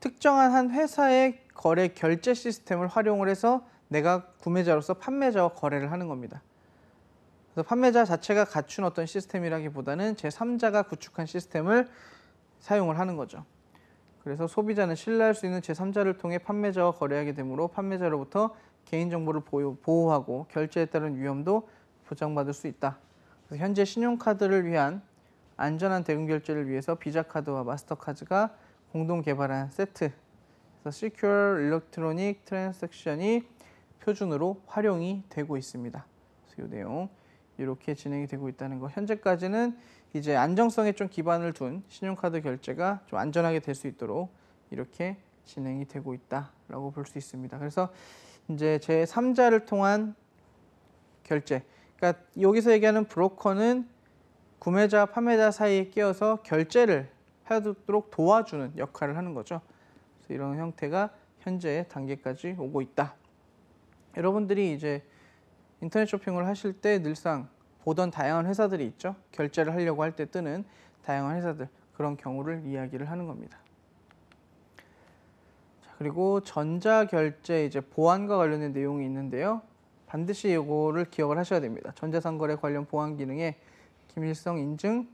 특정한 한 회사의 거래 결제 시스템을 활용을 해서 내가 구매자로서 판매자와 거래를 하는 겁니다. 그래서 판매자 자체가 갖춘 어떤 시스템이라기보다는 제3자가 구축한 시스템을 사용을 하는 거죠. 그래서 소비자는 신뢰할 수 있는 제3자를 통해 판매자와 거래하게 되므로 판매자로부터 개인정보를 보호하고 결제에 따른 위험도 보장받을 수 있다. 그래서 현재 신용카드를 위한 안전한 대금 결제를 위해서 비자카드와 마스터카드가 공동 개발한 세트, 그래서 Secure Electronic Transaction이 표준으로 활용이 되고 있습니다. 그래서 이 내용 이렇게 진행이 되고 있다는 거. 현재까지는 이제 안정성에 좀 기반을 둔 신용카드 결제가 좀 안전하게 될 수 있도록 이렇게 진행이 되고 있다라고 볼 수 있습니다. 그래서 이제 제3자를 통한 결제. 그러니까 여기서 얘기하는 브로커는 구매자, 판매자 사이에 끼어서 결제를 하도록 도와주는 역할을 하는 거죠. 그래서 이런 형태가 현재 단계까지 오고 있다. 여러분들이 이제 인터넷 쇼핑을 하실 때 늘상 보던 다양한 회사들이 있죠. 결제를 하려고 할 때 뜨는 다양한 회사들, 그런 경우를 이야기를 하는 겁니다. 자, 그리고 전자결제 이제 보안과 관련된 내용이 있는데요. 반드시 이거를 기억을 하셔야 됩니다. 전자상거래 관련 보안 기능에 기밀성 인증,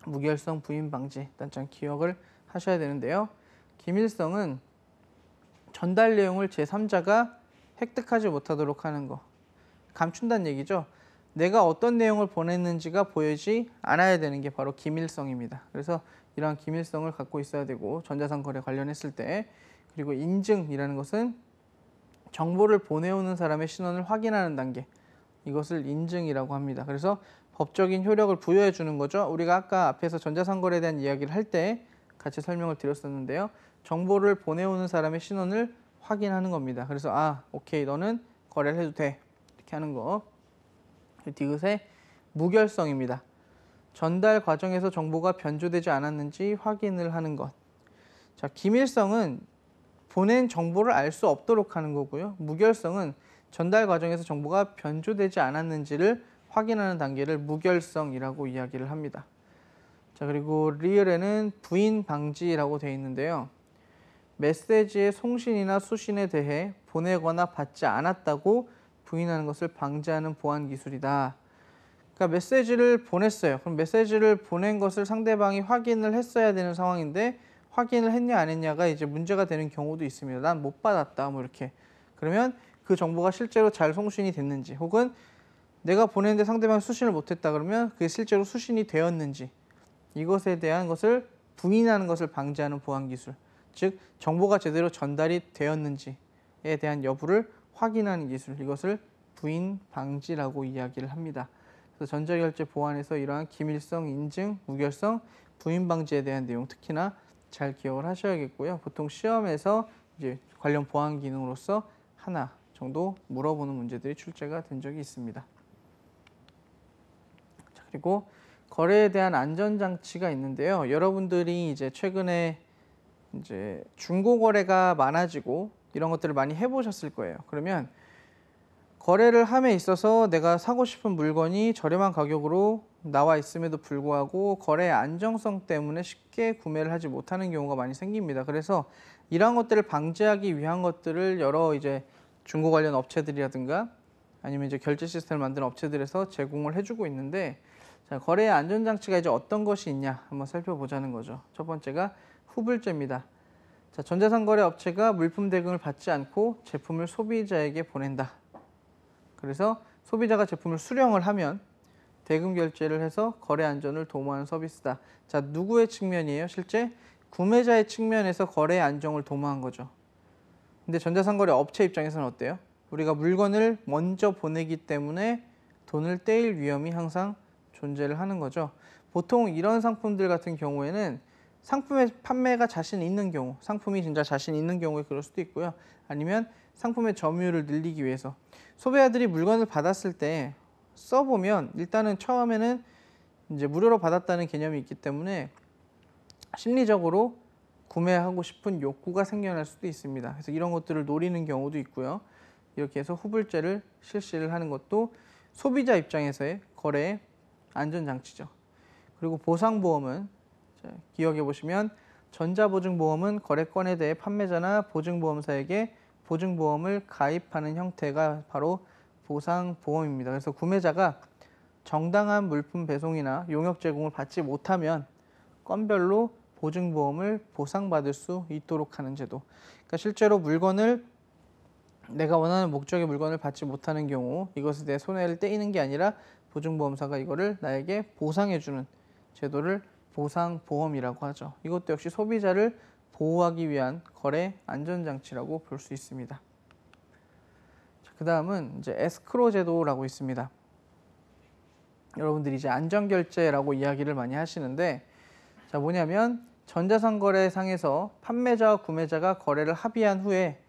무결성 부인 방지, 일단 좀 기억을 하셔야 되는데요. 기밀성은 전달 내용을 제3자가 획득하지 못하도록 하는 거. 감춘다는 얘기죠. 내가 어떤 내용을 보냈는지가 보이지 않아야 되는 게 바로 기밀성입니다. 그래서 이러한 기밀성을 갖고 있어야 되고 전자상 거래 관련했을 때, 그리고 인증이라는 것은 정보를 보내오는 사람의 신원을 확인하는 단계, 이것을 인증이라고 합니다. 그래서 법적인 효력을 부여해 주는 거죠. 우리가 아까 앞에서 전자상거래에 대한 이야기를 할 때 같이 설명을 드렸었는데요. 정보를 보내오는 사람의 신원을 확인하는 겁니다. 그래서 오케이, 너는 거래를 해도 돼, 이렇게 하는 거. 디귿의 무결성입니다. 전달 과정에서 정보가 변조되지 않았는지 확인을 하는 것. 자, 기밀성은 보낸 정보를 알 수 없도록 하는 거고요. 무결성은 전달 과정에서 정보가 변조되지 않았는지를 확인하는 단계를 무결성이라고 이야기를 합니다. 자, 그리고 리을에는 부인 방지라고 되어 있는데요. 메시지의 송신이나 수신에 대해 보내거나 받지 않았다고 부인하는 것을 방지하는 보안 기술이다. 그러니까 메시지를 보냈어요. 그럼 메시지를 보낸 것을 상대방이 확인을 했어야 되는 상황인데 확인을 했냐 안 했냐가 이제 문제가 되는 경우도 있습니다. 난 못 받았다 뭐 이렇게. 그러면 그 정보가 실제로 잘 송신이 됐는지, 혹은 내가 보냈는데 상대방이 수신을 못했다 그러면 그게 실제로 수신이 되었는지, 이것에 대한 것을 부인하는 것을 방지하는 보안 기술, 즉 정보가 제대로 전달이 되었는지에 대한 여부를 확인하는 기술, 이것을 부인 방지라고 이야기를 합니다. 그래서 전자결제 보안에서 이러한 기밀성 인증, 무결성, 부인 방지에 대한 내용 특히나 잘 기억을 하셔야겠고요. 보통 시험에서 이제 관련 보안 기능으로서 하나 정도 물어보는 문제들이 출제가 된 적이 있습니다. 자, 그리고 거래에 대한 안전장치가 있는데요. 여러분들이 이제 최근에 이제 중고거래가 많아지고 이런 것들을 많이 해보셨을 거예요. 그러면 거래를 함에 있어서 내가 사고 싶은 물건이 저렴한 가격으로 나와 있음에도 불구하고 거래의 안정성 때문에 쉽게 구매를 하지 못하는 경우가 많이 생깁니다. 그래서 이러한 것들을 방지하기 위한 것들을 여러 이제 중고 관련 업체들이라든가 아니면 이제 결제 시스템을 만드는 업체들에서 제공을 해주고 있는데, 자, 거래의 안전장치가 이제 어떤 것이 있냐 한번 살펴보자는 거죠. 첫 번째가 후불제입니다. 자, 전자상거래 업체가 물품 대금을 받지 않고 제품을 소비자에게 보낸다. 그래서 소비자가 제품을 수령을 하면 대금 결제를 해서 거래 안전을 도모하는 서비스다. 자, 누구의 측면이에요? 실제 구매자의 측면에서 거래의 안정을 도모한 거죠. 근데 전자상거래 업체 입장에서는 어때요? 우리가 물건을 먼저 보내기 때문에 돈을 떼일 위험이 항상 존재를 하는 거죠. 보통 이런 상품들 같은 경우에는 상품의 판매가 자신 있는 경우, 상품이 진짜 자신 있는 경우에 그럴 수도 있고요. 아니면 상품의 점유율을 늘리기 위해서 소비자들이 물건을 받았을 때 써보면 일단은 처음에는 이제 무료로 받았다는 개념이 있기 때문에 심리적으로 구매하고 싶은 욕구가 생겨날 수도 있습니다. 그래서 이런 것들을 노리는 경우도 있고요. 이렇게 해서 후불제를 실시를 하는 것도 소비자 입장에서의 거래의 안전장치죠. 그리고 보상보험은 기억해 보시면 전자보증보험은 거래건에 대해 판매자나 보증보험사에게 보증보험을 가입하는 형태가 바로 보상보험입니다. 그래서 구매자가 정당한 물품 배송이나 용역 제공을 받지 못하면 건별로 보증보험을 보상받을 수 있도록 하는 제도. 그러니까 실제로 물건을 내가 원하는 목적의 물건을 받지 못하는 경우 이것에 대해 손해를 떼이는 게 아니라 보증보험사가 이거를 나에게 보상해주는 제도를 보상보험이라고 하죠. 이것도 역시 소비자를 보호하기 위한 거래 안전장치라고 볼 수 있습니다. 그 다음은 이제 에스크로 제도라고 있습니다. 여러분들이 이제 안전결제라고 이야기를 많이 하시는데, 자, 뭐냐면 전자상거래상에서 판매자와 구매자가 거래를 합의한 후에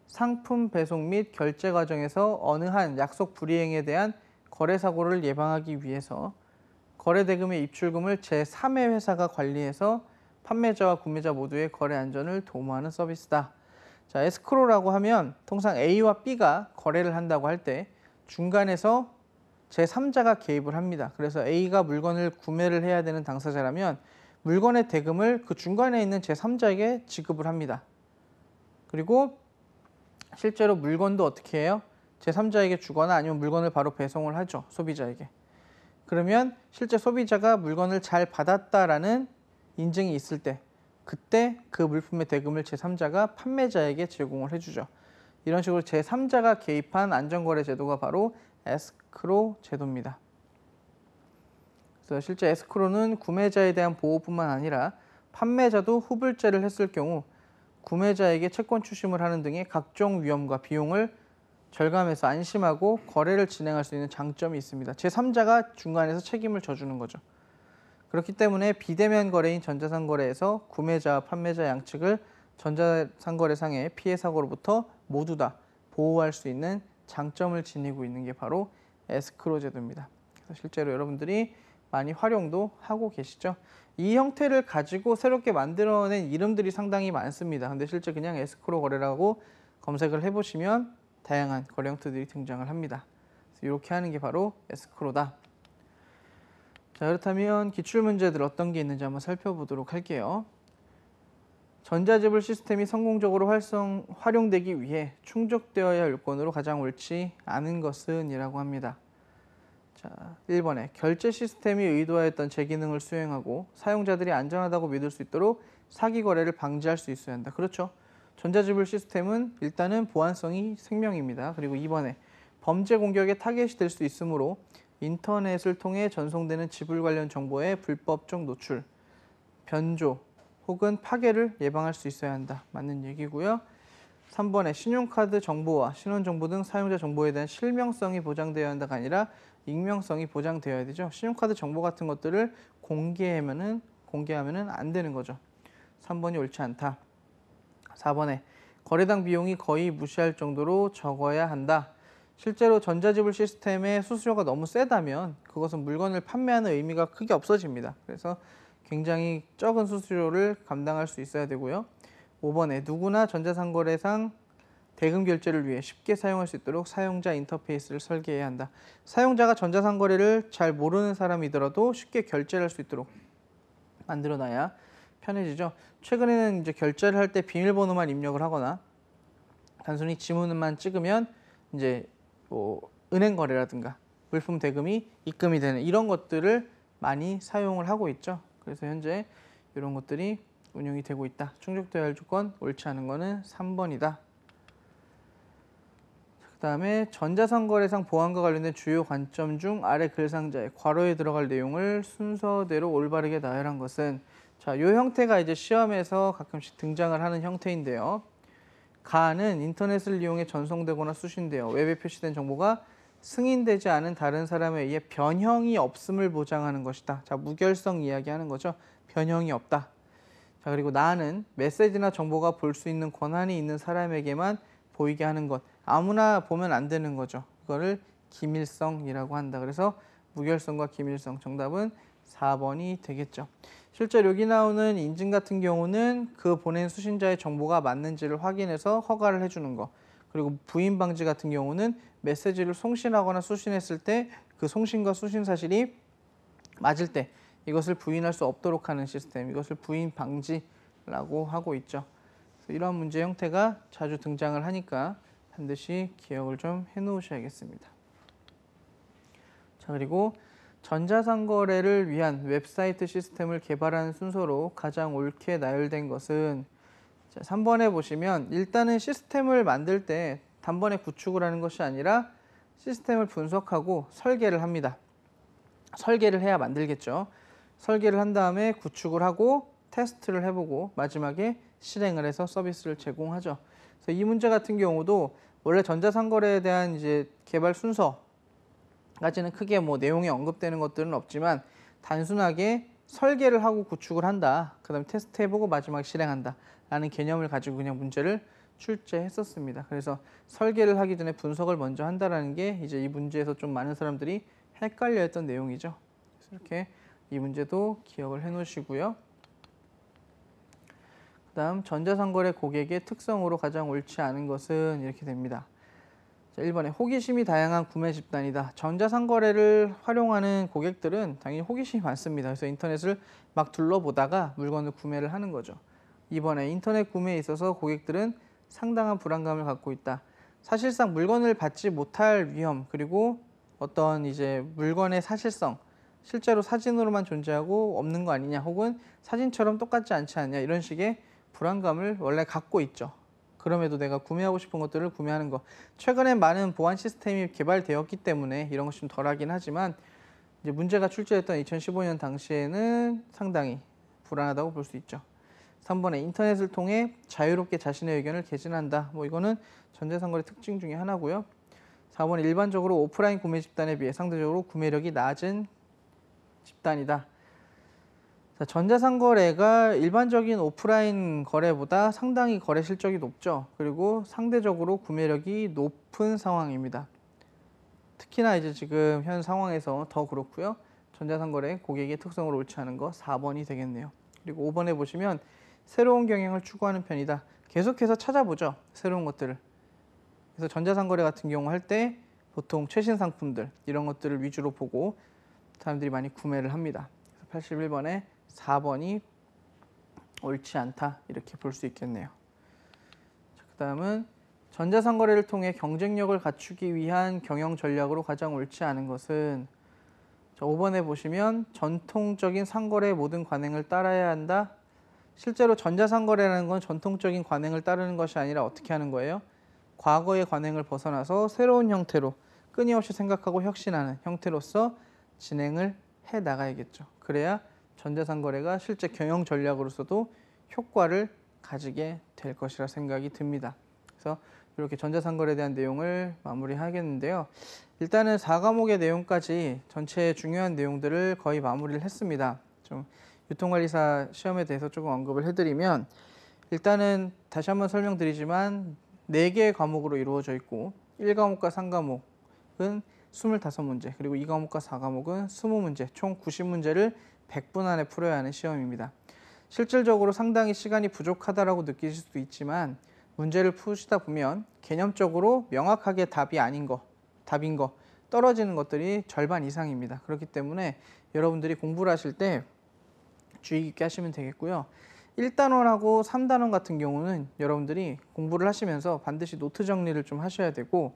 상품 배송 및 결제 과정에서 어느 한 약속 불이행에 대한 거래 사고를 예방하기 위해서 거래 대금의 입출금을 제3의 회사가 관리해서 판매자와 구매자 모두의 거래 안전을 도모하는 서비스다. 자, 에스크로라고 하면 통상 A와 B가 거래를 한다고 할 때 중간에서 제3자가 개입을 합니다. 그래서 A가 물건을 구매를 해야 되는 당사자라면 물건의 대금을 그 중간에 있는 제3자에게 지급을 합니다. 그리고 실제로 물건도 어떻게 해요? 제3자에게 주거나 아니면 물건을 바로 배송을 하죠. 소비자에게. 그러면 실제 소비자가 물건을 잘 받았다라는 인증이 있을 때 그때 그 물품의 대금을 제3자가 판매자에게 제공을 해주죠. 이런 식으로 제3자가 개입한 안전거래 제도가 바로 에스크로 제도입니다. 그래서 실제 에스크로는 구매자에 대한 보호뿐만 아니라 판매자도 후불제를 했을 경우 구매자에게 채권 추심을 하는 등의 각종 위험과 비용을 절감해서 안심하고 거래를 진행할 수 있는 장점이 있습니다. 제3자가 중간에서 책임을 져주는 거죠. 그렇기 때문에 비대면 거래인 전자상거래에서 구매자와 판매자 양측을 전자상거래상의 피해 사고로부터 모두 다 보호할 수 있는 장점을 지니고 있는 게 바로 에스크로 제도입니다. 그래서 실제로 여러분들이 많이 활용도 하고 계시죠. 이 형태를 가지고 새롭게 만들어낸 이름들이 상당히 많습니다. 근데 실제 그냥 에스크로 거래라고 검색을 해보시면 다양한 거래 형태들이 등장을 합니다. 그래서 이렇게 하는 게 바로 에스크로다. 자, 그렇다면 기출문제들 어떤 게 있는지 한번 살펴보도록 할게요. 전자지불 시스템이 성공적으로 활용되기 위해 충족되어야 할 요건으로 가장 옳지 않은 것은 이라고 합니다. 자, 1번에 결제 시스템이 의도하였던 제기능을 수행하고 사용자들이 안전하다고 믿을 수 있도록 사기 거래를 방지할 수 있어야 한다. 그렇죠. 전자지불 시스템은 일단은 보안성이 생명입니다. 그리고 2번에 범죄 공격의 타겟이 될 수 있으므로 인터넷을 통해 전송되는 지불 관련 정보의 불법적 노출, 변조 혹은 파괴를 예방할 수 있어야 한다. 맞는 얘기고요. 3번에 신용카드 정보와 신원정보 등 사용자 정보에 대한 실명성이 보장되어야 한다가 아니라 익명성이 보장되어야 되죠. 신용카드 정보 같은 것들을 공개하면은 안 되는 거죠. 3번이 옳지 않다. 4번에 거래당 비용이 거의 무시할 정도로 적어야 한다. 실제로 전자지불 시스템의 수수료가 너무 세다면 그것은 물건을 판매하는 의미가 크게 없어집니다. 그래서 굉장히 적은 수수료를 감당할 수 있어야 되고요. 5번에 누구나 전자상거래상 대금 결제를 위해 쉽게 사용할 수 있도록 사용자 인터페이스를 설계해야 한다. 사용자가 전자상거래를 잘 모르는 사람이더라도 쉽게 결제를 할 수 있도록 만들어놔야 편해지죠. 최근에는 이제 결제를 할 때 비밀번호만 입력을 하거나 단순히 지문만 찍으면 이제 뭐 은행 거래라든가 물품 대금이 입금이 되는 이런 것들을 많이 사용을 하고 있죠. 그래서 현재 이런 것들이 운영이 되고 있다. 충족되어야 할 조건 옳지 않은 거는 3번이다. 그다음에 전자상거래상 보안과 관련된 주요 관점 중 아래 글 상자에 괄호에 들어갈 내용을 순서대로 올바르게 나열한 것은 자, 이 형태가 이제 시험에서 가끔씩 등장을 하는 형태인데요. 가는 인터넷을 이용해 전송되거나 수신되어 웹에 표시된 정보가 승인되지 않은 다른 사람에 의해 변형이 없음을 보장하는 것이다. 자, 무결성 이야기하는 거죠. 변형이 없다. 자, 그리고 나는 메시지나 정보가 볼 수 있는 권한이 있는 사람에게만 보이게 하는 것. 아무나 보면 안 되는 거죠. 이거를 기밀성이라고 한다. 그래서 무결성과 기밀성 정답은 4번이 되겠죠. 실제로 여기 나오는 인증 같은 경우는 그 보낸 수신자의 정보가 맞는지를 확인해서 허가를 해주는 거. 그리고 부인 방지 같은 경우는 메시지를 송신하거나 수신했을 때 그 송신과 수신 사실이 맞을 때 이것을 부인할 수 없도록 하는 시스템, 이것을 부인 방지라고 하고 있죠. 그래서 이런 문제 형태가 자주 등장을 하니까 반드시 기억을 좀 해놓으셔야겠습니다. 자, 그리고 전자상거래를 위한 웹사이트 시스템을 개발하는 순서로 가장 옳게 나열된 것은 자, 3번에 보시면 일단은 시스템을 만들 때 단번에 구축을 하는 것이 아니라 시스템을 분석하고 설계를 합니다. 설계를 해야 만들겠죠. 설계를 한 다음에 구축을 하고 테스트를 해보고 마지막에 실행을 해서 서비스를 제공하죠. 그래서 이 문제 같은 경우도 원래 전자상거래에 대한 이제 개발 순서까지는 크게 뭐 내용이 언급되는 것들은 없지만 단순하게 설계를 하고 구축을 한다. 그다음에 테스트해보고 마지막에 실행한다. 라는 개념을 가지고 그냥 문제를 출제했었습니다. 그래서 설계를 하기 전에 분석을 먼저 한다라는 게 이제 이 문제에서 좀 많은 사람들이 헷갈려했던 내용이죠. 그래서 이렇게 이 문제도 기억을 해놓으시고요. 그다음 전자상거래 고객의 특성으로 가장 옳지 않은 것은 이렇게 됩니다. 자, 1번에 호기심이 다양한 구매 집단이다. 전자상거래를 활용하는 고객들은 당연히 호기심이 많습니다. 그래서 인터넷을 막 둘러보다가 물건을 구매를 하는 거죠. 2번에 인터넷 구매에 있어서 고객들은 상당한 불안감을 갖고 있다. 사실상 물건을 받지 못할 위험 그리고 어떤 이제 물건의 사실성 실제로 사진으로만 존재하고 없는 거 아니냐 혹은 사진처럼 똑같지 않지 않냐 이런 식의 불안감을 원래 갖고 있죠. 그럼에도 내가 구매하고 싶은 것들을 구매하는 거. 최근에 많은 보안 시스템이 개발되었기 때문에 이런 것이 좀 덜하긴 하지만 이제 문제가 출제됐던 2015년 당시에는 상당히 불안하다고 볼 수 있죠. 3번에 인터넷을 통해 자유롭게 자신의 의견을 개진한다. 뭐 이거는 전자상거래 특징 중에 하나고요. 4번에 일반적으로 오프라인 구매 집단에 비해 상대적으로 구매력이 낮은 집단이다. 자, 전자상거래가 일반적인 오프라인 거래보다 상당히 거래 실적이 높죠. 그리고 상대적으로 구매력이 높은 상황입니다. 특히나 이제 지금 현 상황에서 더 그렇고요. 전자상거래 고객의 특성으로 옳지 않은 거 4번이 되겠네요. 그리고 5번에 보시면 새로운 경영을 추구하는 편이다. 계속해서 찾아보죠. 새로운 것들을. 그래서 전자상거래 같은 경우 할 때 보통 최신 상품들 이런 것들을 위주로 보고 사람들이 많이 구매를 합니다. 그래서 81번에 4번이 옳지 않다 이렇게 볼 수 있겠네요. 그 다음은 전자상거래를 통해 경쟁력을 갖추기 위한 경영 전략으로 가장 옳지 않은 것은, 자, 5번에 보시면 전통적인 상거래의 모든 관행을 따라야 한다. 실제로 전자상거래라는 건 전통적인 관행을 따르는 것이 아니라 어떻게 하는 거예요? 과거의 관행을 벗어나서 새로운 형태로 끊임없이 생각하고 혁신하는 형태로서 진행을 해 나가야겠죠. 그래야 전자상거래가 실제 경영 전략으로서도 효과를 가지게 될 것이라 생각이 듭니다. 그래서 이렇게 전자상거래에 대한 내용을 마무리하겠는데요. 일단은 4과목의 내용까지 전체 중요한 내용들을 거의 마무리를 했습니다. 좀 유통관리사 시험에 대해서 조금 언급을 해드리면, 일단은 다시 한번 설명드리지만 4개의 과목으로 이루어져 있고 1과목과 3과목은 25문제, 그리고 2과목과 4과목은 20문제, 총 90문제를 100분 안에 풀어야 하는 시험입니다. 실질적으로 상당히 시간이 부족하다라고 느끼실 수도 있지만, 문제를 푸시다 보면 개념적으로 명확하게 답인 거, 떨어지는 것들이 절반 이상입니다. 그렇기 때문에 여러분들이 공부를 하실 때 주의 깊게 하시면 되겠고요. 1단원하고 3단원 같은 경우는 여러분들이 공부를 하시면서 반드시 노트 정리를 좀 하셔야 되고,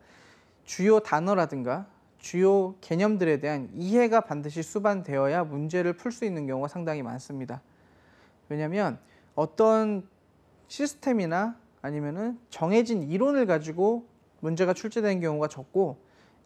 주요 단어라든가 주요 개념들에 대한 이해가 반드시 수반되어야 문제를 풀 수 있는 경우가 상당히 많습니다. 왜냐하면 어떤 시스템이나 아니면은 정해진 이론을 가지고 문제가 출제되는 경우가 적고,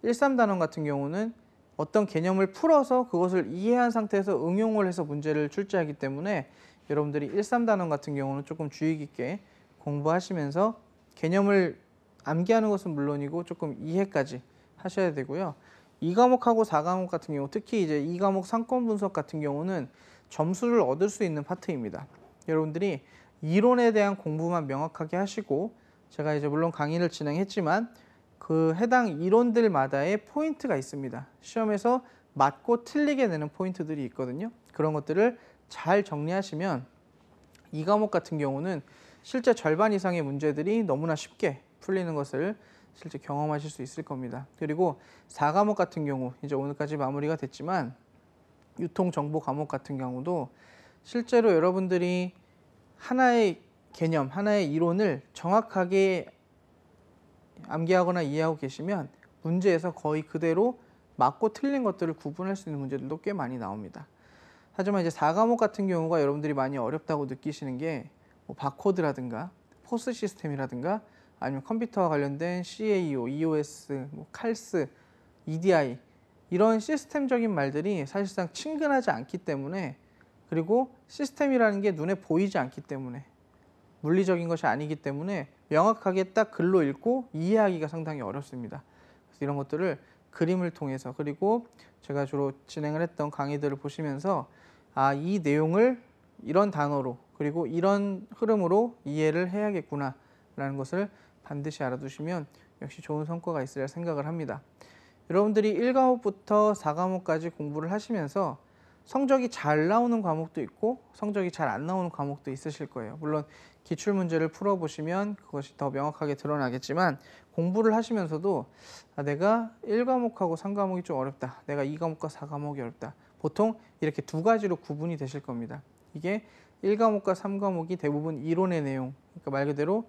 1, 3단원 같은 경우는 어떤 개념을 풀어서 그것을 이해한 상태에서 응용을 해서 문제를 출제하기 때문에 여러분들이 1, 3단원 같은 경우는 조금 주의 깊게 공부하시면서 개념을 암기하는 것은 물론이고 조금 이해까지 하셔야 되고요. 2과목하고 4과목 같은 경우, 특히 이제 2과목 상권 분석 같은 경우는 점수를 얻을 수 있는 파트입니다. 여러분들이 이론에 대한 공부만 명확하게 하시고, 제가 이제 물론 강의를 진행했지만 그 해당 이론들마다의 포인트가 있습니다. 시험에서 맞고 틀리게 내는 포인트들이 있거든요. 그런 것들을 잘 정리하시면 2과목 같은 경우는 실제 절반 이상의 문제들이 너무나 쉽게 풀리는 것을 실제 경험하실 수 있을 겁니다. 그리고 4과목 같은 경우, 이제 오늘까지 마무리가 됐지만 유통정보 과목 같은 경우도 실제로 여러분들이 하나의 개념, 하나의 이론을 정확하게 암기하거나 이해하고 계시면 문제에서 거의 그대로 맞고 틀린 것들을 구분할 수 있는 문제들도 꽤 많이 나옵니다. 하지만 이제 4과목 같은 경우가 여러분들이 많이 어렵다고 느끼시는 게 뭐 바코드라든가 포스 시스템이라든가 아니면 컴퓨터와 관련된 CAO, EOS, 뭐 칼스, EDI 이런 시스템적인 말들이 사실상 친근하지 않기 때문에, 그리고 시스템이라는 게 눈에 보이지 않기 때문에, 물리적인 것이 아니기 때문에 명확하게 딱 글로 읽고 이해하기가 상당히 어렵습니다. 그래서 이런 것들을 그림을 통해서, 그리고 제가 주로 진행을 했던 강의들을 보시면서 이 내용을 이런 단어로 그리고 이런 흐름으로 이해를 해야겠구나 라는 것을 반드시 알아두시면 역시 좋은 성과가 있으리라 생각을 합니다. 여러분들이 1과목부터 4과목까지 공부를 하시면서 성적이 잘 나오는 과목도 있고 성적이 잘 안 나오는 과목도 있으실 거예요. 물론 기출문제를 풀어보시면 그것이 더 명확하게 드러나겠지만, 공부를 하시면서도 내가 1과목하고 3과목이 좀 어렵다, 내가 2과목과 4과목이 어렵다, 보통 이렇게 두 가지로 구분이 되실 겁니다. 이게 1과목과 3과목이 대부분 이론의 내용, 그러니까 말 그대로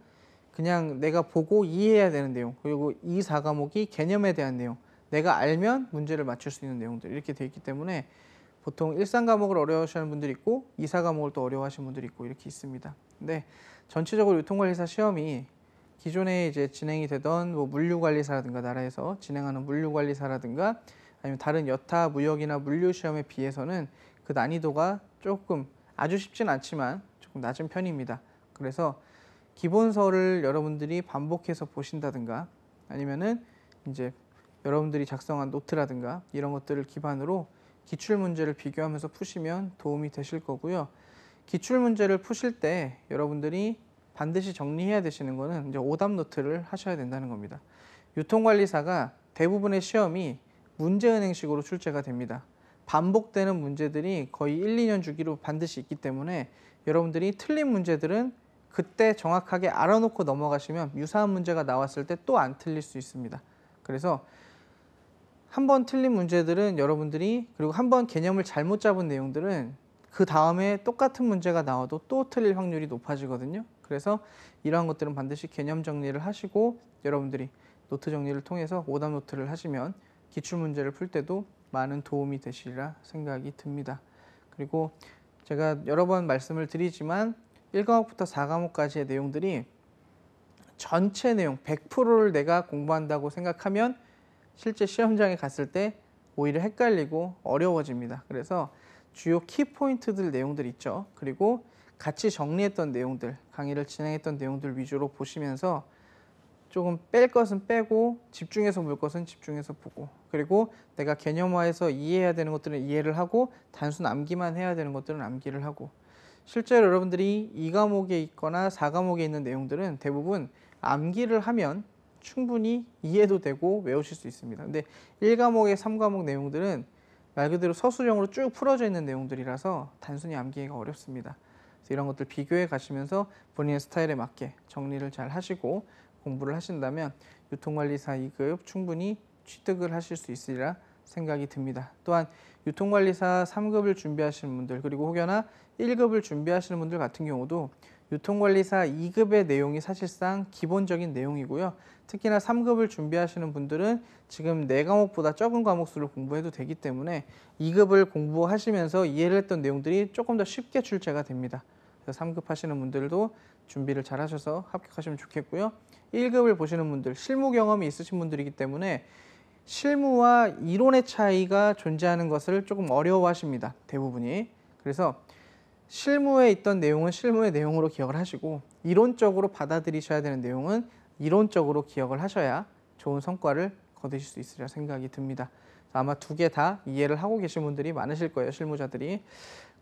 그냥 내가 보고 이해해야 되는 내용, 그리고 2, 4과목이 개념에 대한 내용, 내가 알면 문제를 맞출 수 있는 내용들, 이렇게 돼 있기 때문에 보통 1, 3과목을 어려워하시는 분들이 있고 2, 4과목을 또 어려워하시는 분들이 있고 이렇게 있습니다. 근데 전체적으로 유통관리사 시험이 기존에 이제 진행이 되던 뭐 물류관리사라든가, 나라에서 진행하는 물류관리사라든가 아니면 다른 여타 무역이나 물류 시험에 비해서는 그 난이도가 조금, 아주 쉽진 않지만 조금 낮은 편입니다. 그래서 기본서를 여러분들이 반복해서 보신다든가 아니면은 이제 여러분들이 작성한 노트라든가 이런 것들을 기반으로 기출문제를 비교하면서 푸시면 도움이 되실 거고요. 기출문제를 푸실 때 여러분들이 반드시 정리해야 되시는 거는 이제 오답 노트를 하셔야 된다는 겁니다. 유통관리사가 대부분의 시험이 문제은행식으로 출제가 됩니다. 반복되는 문제들이 거의 1, 2년 주기로 반드시 있기 때문에 여러분들이 틀린 문제들은 그때 정확하게 알아놓고 넘어가시면 유사한 문제가 나왔을 때 또 안 틀릴 수 있습니다. 그래서 한 번 틀린 문제들은 여러분들이, 그리고 한 번 개념을 잘못 잡은 내용들은 그 다음에 똑같은 문제가 나와도 또 틀릴 확률이 높아지거든요. 그래서 이러한 것들은 반드시 개념 정리를 하시고 여러분들이 노트 정리를 통해서 오답 노트를 하시면 기출문제를 풀 때도 많은 도움이 되시리라 생각이 듭니다. 그리고 제가 여러 번 말씀을 드리지만 1과목부터 4과목까지의 내용들이 전체 내용 100%를 내가 공부한다고 생각하면 실제 시험장에 갔을 때 오히려 헷갈리고 어려워집니다. 그래서 주요 키포인트들 내용들 있죠. 그리고 같이 정리했던 내용들, 강의를 진행했던 내용들 위주로 보시면서 조금 뺄 것은 빼고 집중해서 볼 것은 집중해서 보고, 그리고 내가 개념화해서 이해해야 되는 것들은 이해를 하고 단순 암기만 해야 되는 것들은 암기를 하고, 실제로 여러분들이 2과목에 있거나 4과목에 있는 내용들은 대부분 암기를 하면 충분히 이해도 되고 외우실 수 있습니다. 근데 1과목에 3과목 내용들은 말 그대로 서술형으로 쭉 풀어져 있는 내용들이라서 단순히 암기가 어렵습니다. 그래서 이런 것들 비교해 가시면서 본인의 스타일에 맞게 정리를 잘 하시고 공부를 하신다면 유통관리사 2급 충분히 취득을 하실 수 있으리라 생각이 듭니다. 또한 유통관리사 3급을 준비하시는 분들, 그리고 혹여나 1급을 준비하시는 분들 같은 경우도 유통관리사 2급의 내용이 사실상 기본적인 내용이고요. 특히나 3급을 준비하시는 분들은 지금 4과목보다 적은 과목 수를 공부해도 되기 때문에 2급을 공부하시면서 이해를 했던 내용들이 조금 더 쉽게 출제가 됩니다. 그래서 3급 하시는 분들도 준비를 잘 하셔서 합격하시면 좋겠고요. 1급을 보시는 분들, 실무 경험이 있으신 분들이기 때문에 실무와 이론의 차이가 존재하는 것을 조금 어려워하십니다. 대부분이. 그래서 실무에 있던 내용은 실무의 내용으로 기억을 하시고 이론적으로 받아들이셔야 되는 내용은 이론적으로 기억을 하셔야 좋은 성과를 거두실 수 있으리라 생각이 듭니다. 아마 두 개 다 이해를 하고 계신 분들이 많으실 거예요, 실무자들이.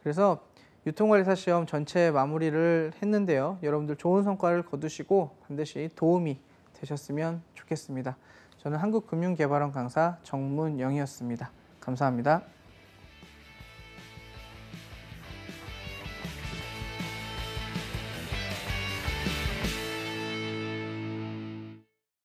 그래서 유통관리사 시험 전체 마무리를 했는데요. 여러분들 좋은 성과를 거두시고 반드시 도움이 되셨으면 좋겠습니다. 저는 한국금융개발원 강사 정문영이었습니다. 감사합니다.